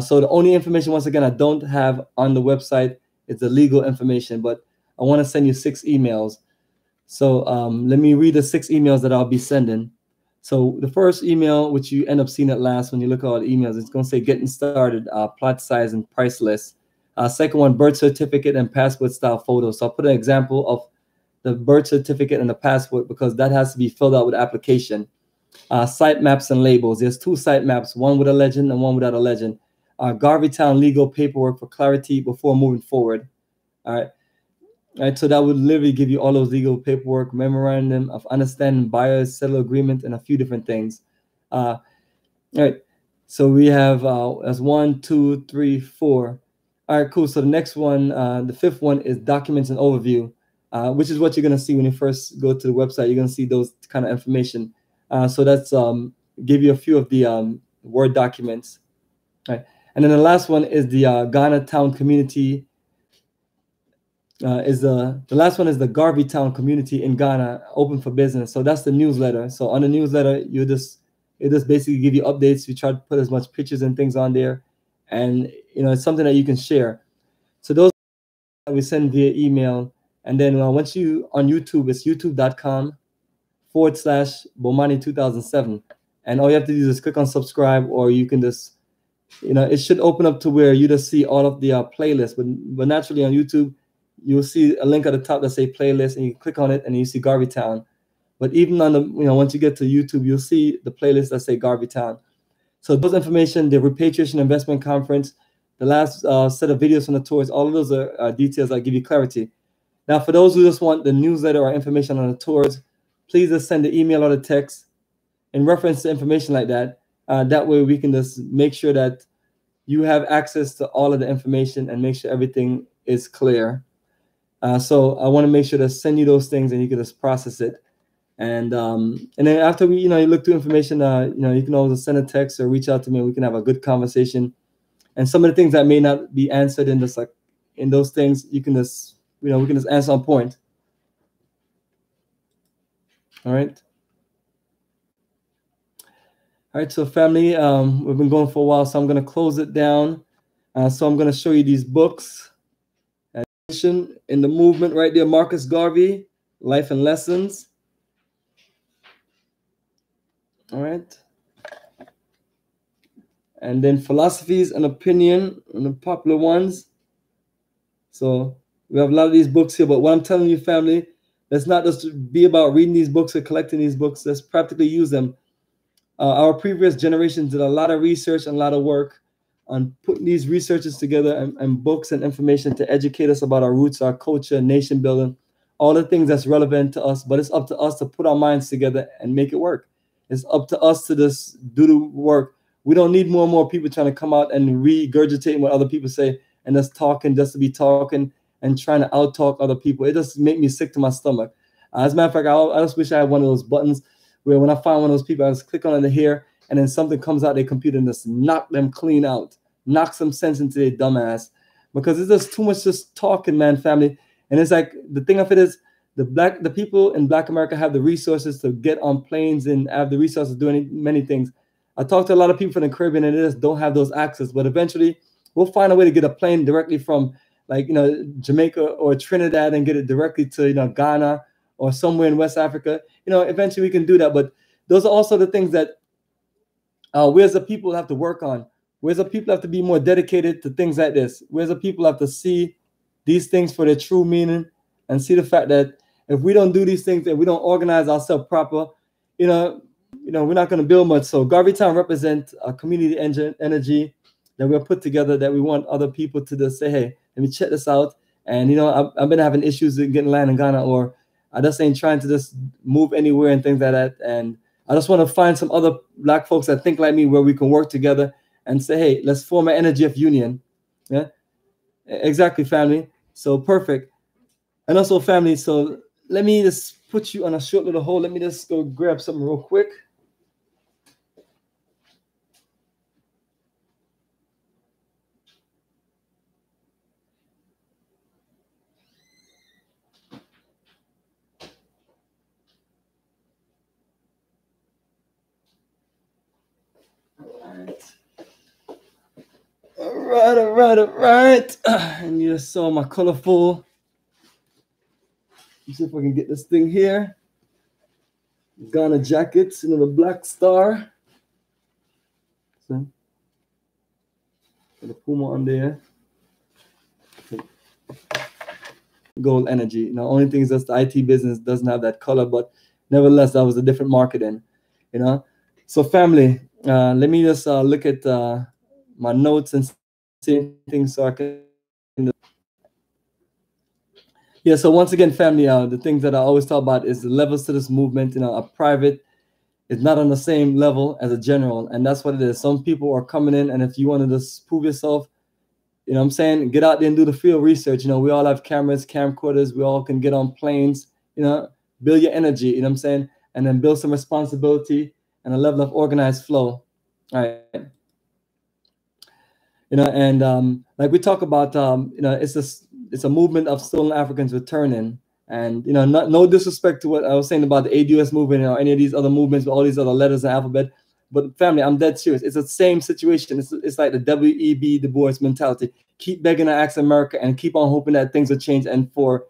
So the only information, once again, I don't have on the website is the legal information, but I want to send you 6 emails. So let me read the 6 emails that I'll be sending. So the first email, which you end up seeing at last when you look at all the emails, it's going to say getting started, plot size and price list. Second one, birth certificate and passport style photos. So I'll put an example of the birth certificate and the passport because that has to be filled out with application. Site maps and labels. There's 2 site maps, one with a legend and one without a legend. Garvey Town legal paperwork for clarity before moving forward. All right. So that would literally give you all those legal paperwork, memorandum of understanding, buyers, settler agreement, and a few different things. All right. So we have as 1, 2, 3, 4. All right, cool. So the next one, the 5th one is documents and overview, which is what you're going to see when you first go to the website. You're going to see those kind of information. So that's give you a few of the Word documents. All right. And then the last one is the Ghana Town Community. The last one is the Garvey Town Community in Ghana, open for business. So that's the newsletter. So on the newsletter, it just basically give you updates. We try to put as much pictures and things on there, and it's something that you can share. So those we send via email, and then once you on YouTube, it's youtube.com/Bomani2007, and all you have to do is click on subscribe, or you can just it should open up to where you just see all of the playlists. But naturally on YouTube, you'll see a link at the top that say playlist, and you click on it and you see Garvey Town. But even on the once you get to YouTube, you'll see the playlist that say Garvey Town. So those information, the Repatriation Investment Conference, the last set of videos from the tours, all of those are details that give you clarity. Now, for those who just want the newsletter or information on the tours, please just send the email or the text in reference to information like that. That way we can just make sure that you have access to all of the information and make sure everything is clear. So I want to make sure to send you those things, and you can just process it. And then after you look through information, you can always send a text or reach out to me, and we can have a good conversation. And some of the things that may not be answered in this, in those things, you can just we can just answer on point. All right. All right, so family, we've been going for a while, so I'm going to close it down. So I'm going to show you these books. In the movement right there, Marcus Garvey, Life and Lessons. All right. And then Philosophies and Opinion, and the popular ones. So we have a lot of these books here, but what I'm telling you, family, let's not just be about reading these books or collecting these books. Let's practically use them. Our previous generations did a lot of research and a lot of work on putting these researches together and books and information to educate us about our roots, our culture, nation building, all the things that's relevant to us. But it's up to us to put our minds together and make it work. It's up to us to just do the work. We don't need more and more people trying to come out and regurgitate what other people say and just talking just to be talking and trying to out-talk other people. It just makes me sick to my stomach. As a matter of fact, I just wish I had one of those buttons where when I find one of those people, I just click on it here, and then something comes out their computer and just knock them clean out, knock some sense into their dumbass, because it's just too much just talking, man, family. And it's like, the thing of it is, the people in Black America have the resources to get on planes and have the resources to do many things. I talk to a lot of people from the Caribbean and they just don't have those access, but eventually we'll find a way to get a plane directly from like, Jamaica or Trinidad and get it directly to, Ghana or somewhere in West Africa. Eventually we can do that. But those are also the things that we as a people have to work on. We as a people have to be more dedicated to things like this. We as a people have to see these things for their true meaning and see the fact that if we don't do these things, that we don't organize ourselves proper, we're not going to build much. So Garvey Town represents a community energy that we're put together, that we want other people to just say, hey, let me check this out. And, I've been having issues with getting land in Ghana, or I just ain't trying to just move anywhere and things like that. And I just want to find some other Black folks that think like me, where we can work together and say, hey, let's form an energy of union. Yeah, exactly, family. So perfect. And also, family, so let me just put you on a short little hold. Let me just go grab something real quick. All right. And you just saw my colorful. Let's see if I can get this thing here. Ghana jackets, the black star. So, the Puma on there. Gold energy. Only thing is just the IT business doesn't have that color, but nevertheless, that was a different marketing. So family, let me just look at my notes and see things so I can. Yeah, so once again, family, the things that I always talk about is the levels to this movement. A private is not on the same level as a general, and that's what it is. Some people are coming in, and if you want to just prove yourself, what I'm saying, get out there and do the field research. We all have cameras, camcorders. We all can get on planes, build your energy, what I'm saying, and then build some responsibility and a level of organized flow. All right. And like we talk about, it's a movement of stolen Africans returning. And, no disrespect to what I was saying about the ADUS movement or any of these other movements with all these other letters and alphabet. But family, I'm dead serious. It's the same situation. It's like the W.E.B. Du Bois mentality. Keep begging and asking America and keep on hoping that things will change and for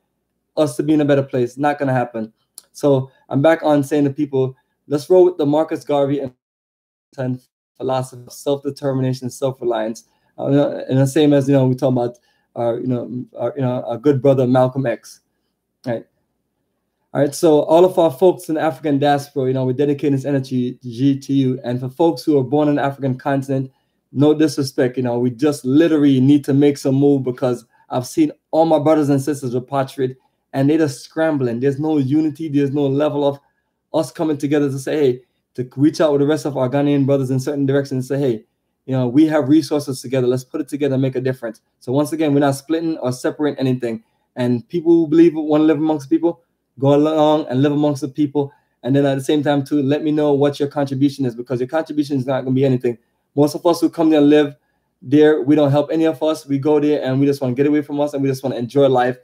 us to be in a better place. Not going to happen. So I'm back on saying to people, let's roll with the Marcus Garvey and philosophy of self-determination and self-reliance. And the same as, we talk about our good brother Malcolm X. Right. All right. So all of our folks in the African diaspora, we're dedicating this energy to you. And for folks who are born on the African continent, no disrespect, we just literally need to make some move, because I've seen all my brothers and sisters repatriate and they're just scrambling. There's no unity. There's no level of us coming together to say, hey, to reach out with the rest of our Ghanaian brothers in certain directions and say, hey, we have resources together. Let's put it together and make a difference. So once again, we're not splitting or separating anything. And people who believe want to live amongst people, go along and live amongst the people. And then at the same time, too, let me know what your contribution is, because your contribution is not going to be anything. Most of us who come there and live there, we don't help any of us. We go there and we just want to get away from us and we just want to enjoy life.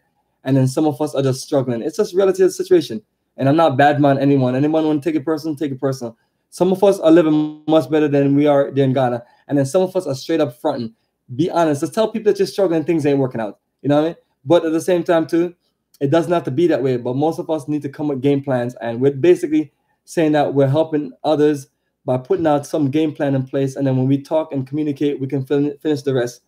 And then some of us are just struggling. It's just relative situation. And I'm not bad-mouthing anyone. Anyone want to take it personal, take it personal. Some of us are living much better than we are there in Ghana. And then some of us are straight up fronting. Be honest. Just tell people that you're struggling, things ain't working out. You know what I mean? But at the same time, too, it doesn't have to be that way. But most of us need to come with game plans. And we're basically saying that we're helping others by putting out some game plan in place. And then when we talk and communicate, we can finish the rest.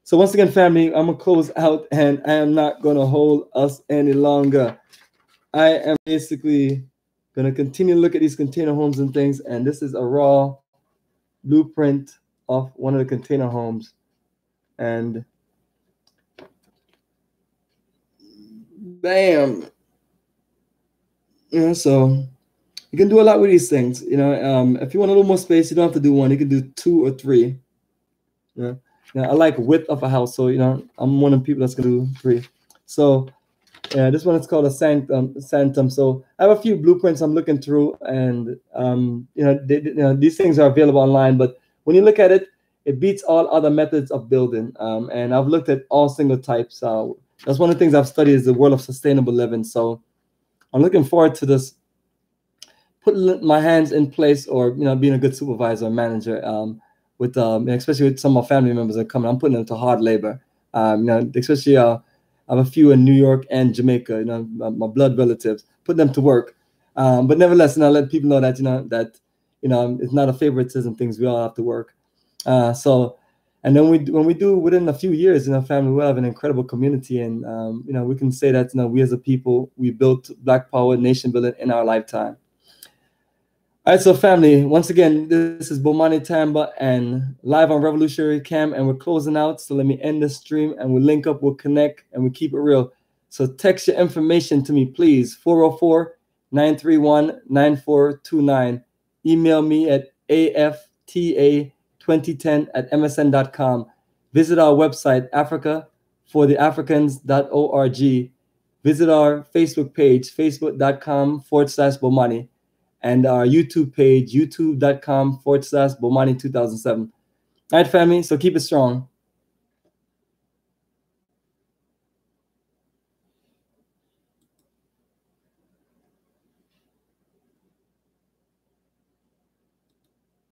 So once again, family, I'm going to close out, and I am not going to hold us any longer. I am basically going to continue to look at these container homes and things. And this is a raw blueprint of one of the container homes. And bam. So you can do a lot with these things. If you want a little more space, you don't have to do one. You can do 2 or 3. Now, I like width of a house. So, I'm one of the people that's going to do 3. So this one is called a sanctum. So I have a few blueprints I'm looking through, and these things are available online. But when you look at it, it beats all other methods of building. And I've looked at all single types. That's one of the things I've studied, is the world of sustainable living. So I'm looking forward to this, putting my hands in place, or being a good supervisor or manager. With especially with some of my family members that are coming, I'm putting them to hard labor. Especially I have a few in New York and Jamaica. My blood relatives. Put them to work. But nevertheless, let people know that it's not a favoritism. Things we all have to work. And then when we do within a few years, family, we'll have an incredible community, and we can say that we as a people, we built Black Power nation building in our lifetime. All right, so family, once again, this is Bomani Tamba and live on Revolutionary Cam, and we're closing out. So let me end the stream, and we'll link up, we'll connect, and we keep it real. So text your information to me, please, 404-931-9429. Email me at afta2010@msn.com. Visit our website, africafortheafricans.org. Visit our Facebook page, facebook.com/Bomani. And our YouTube page, youtube.com/Bomani2007. All right, family, so keep it strong.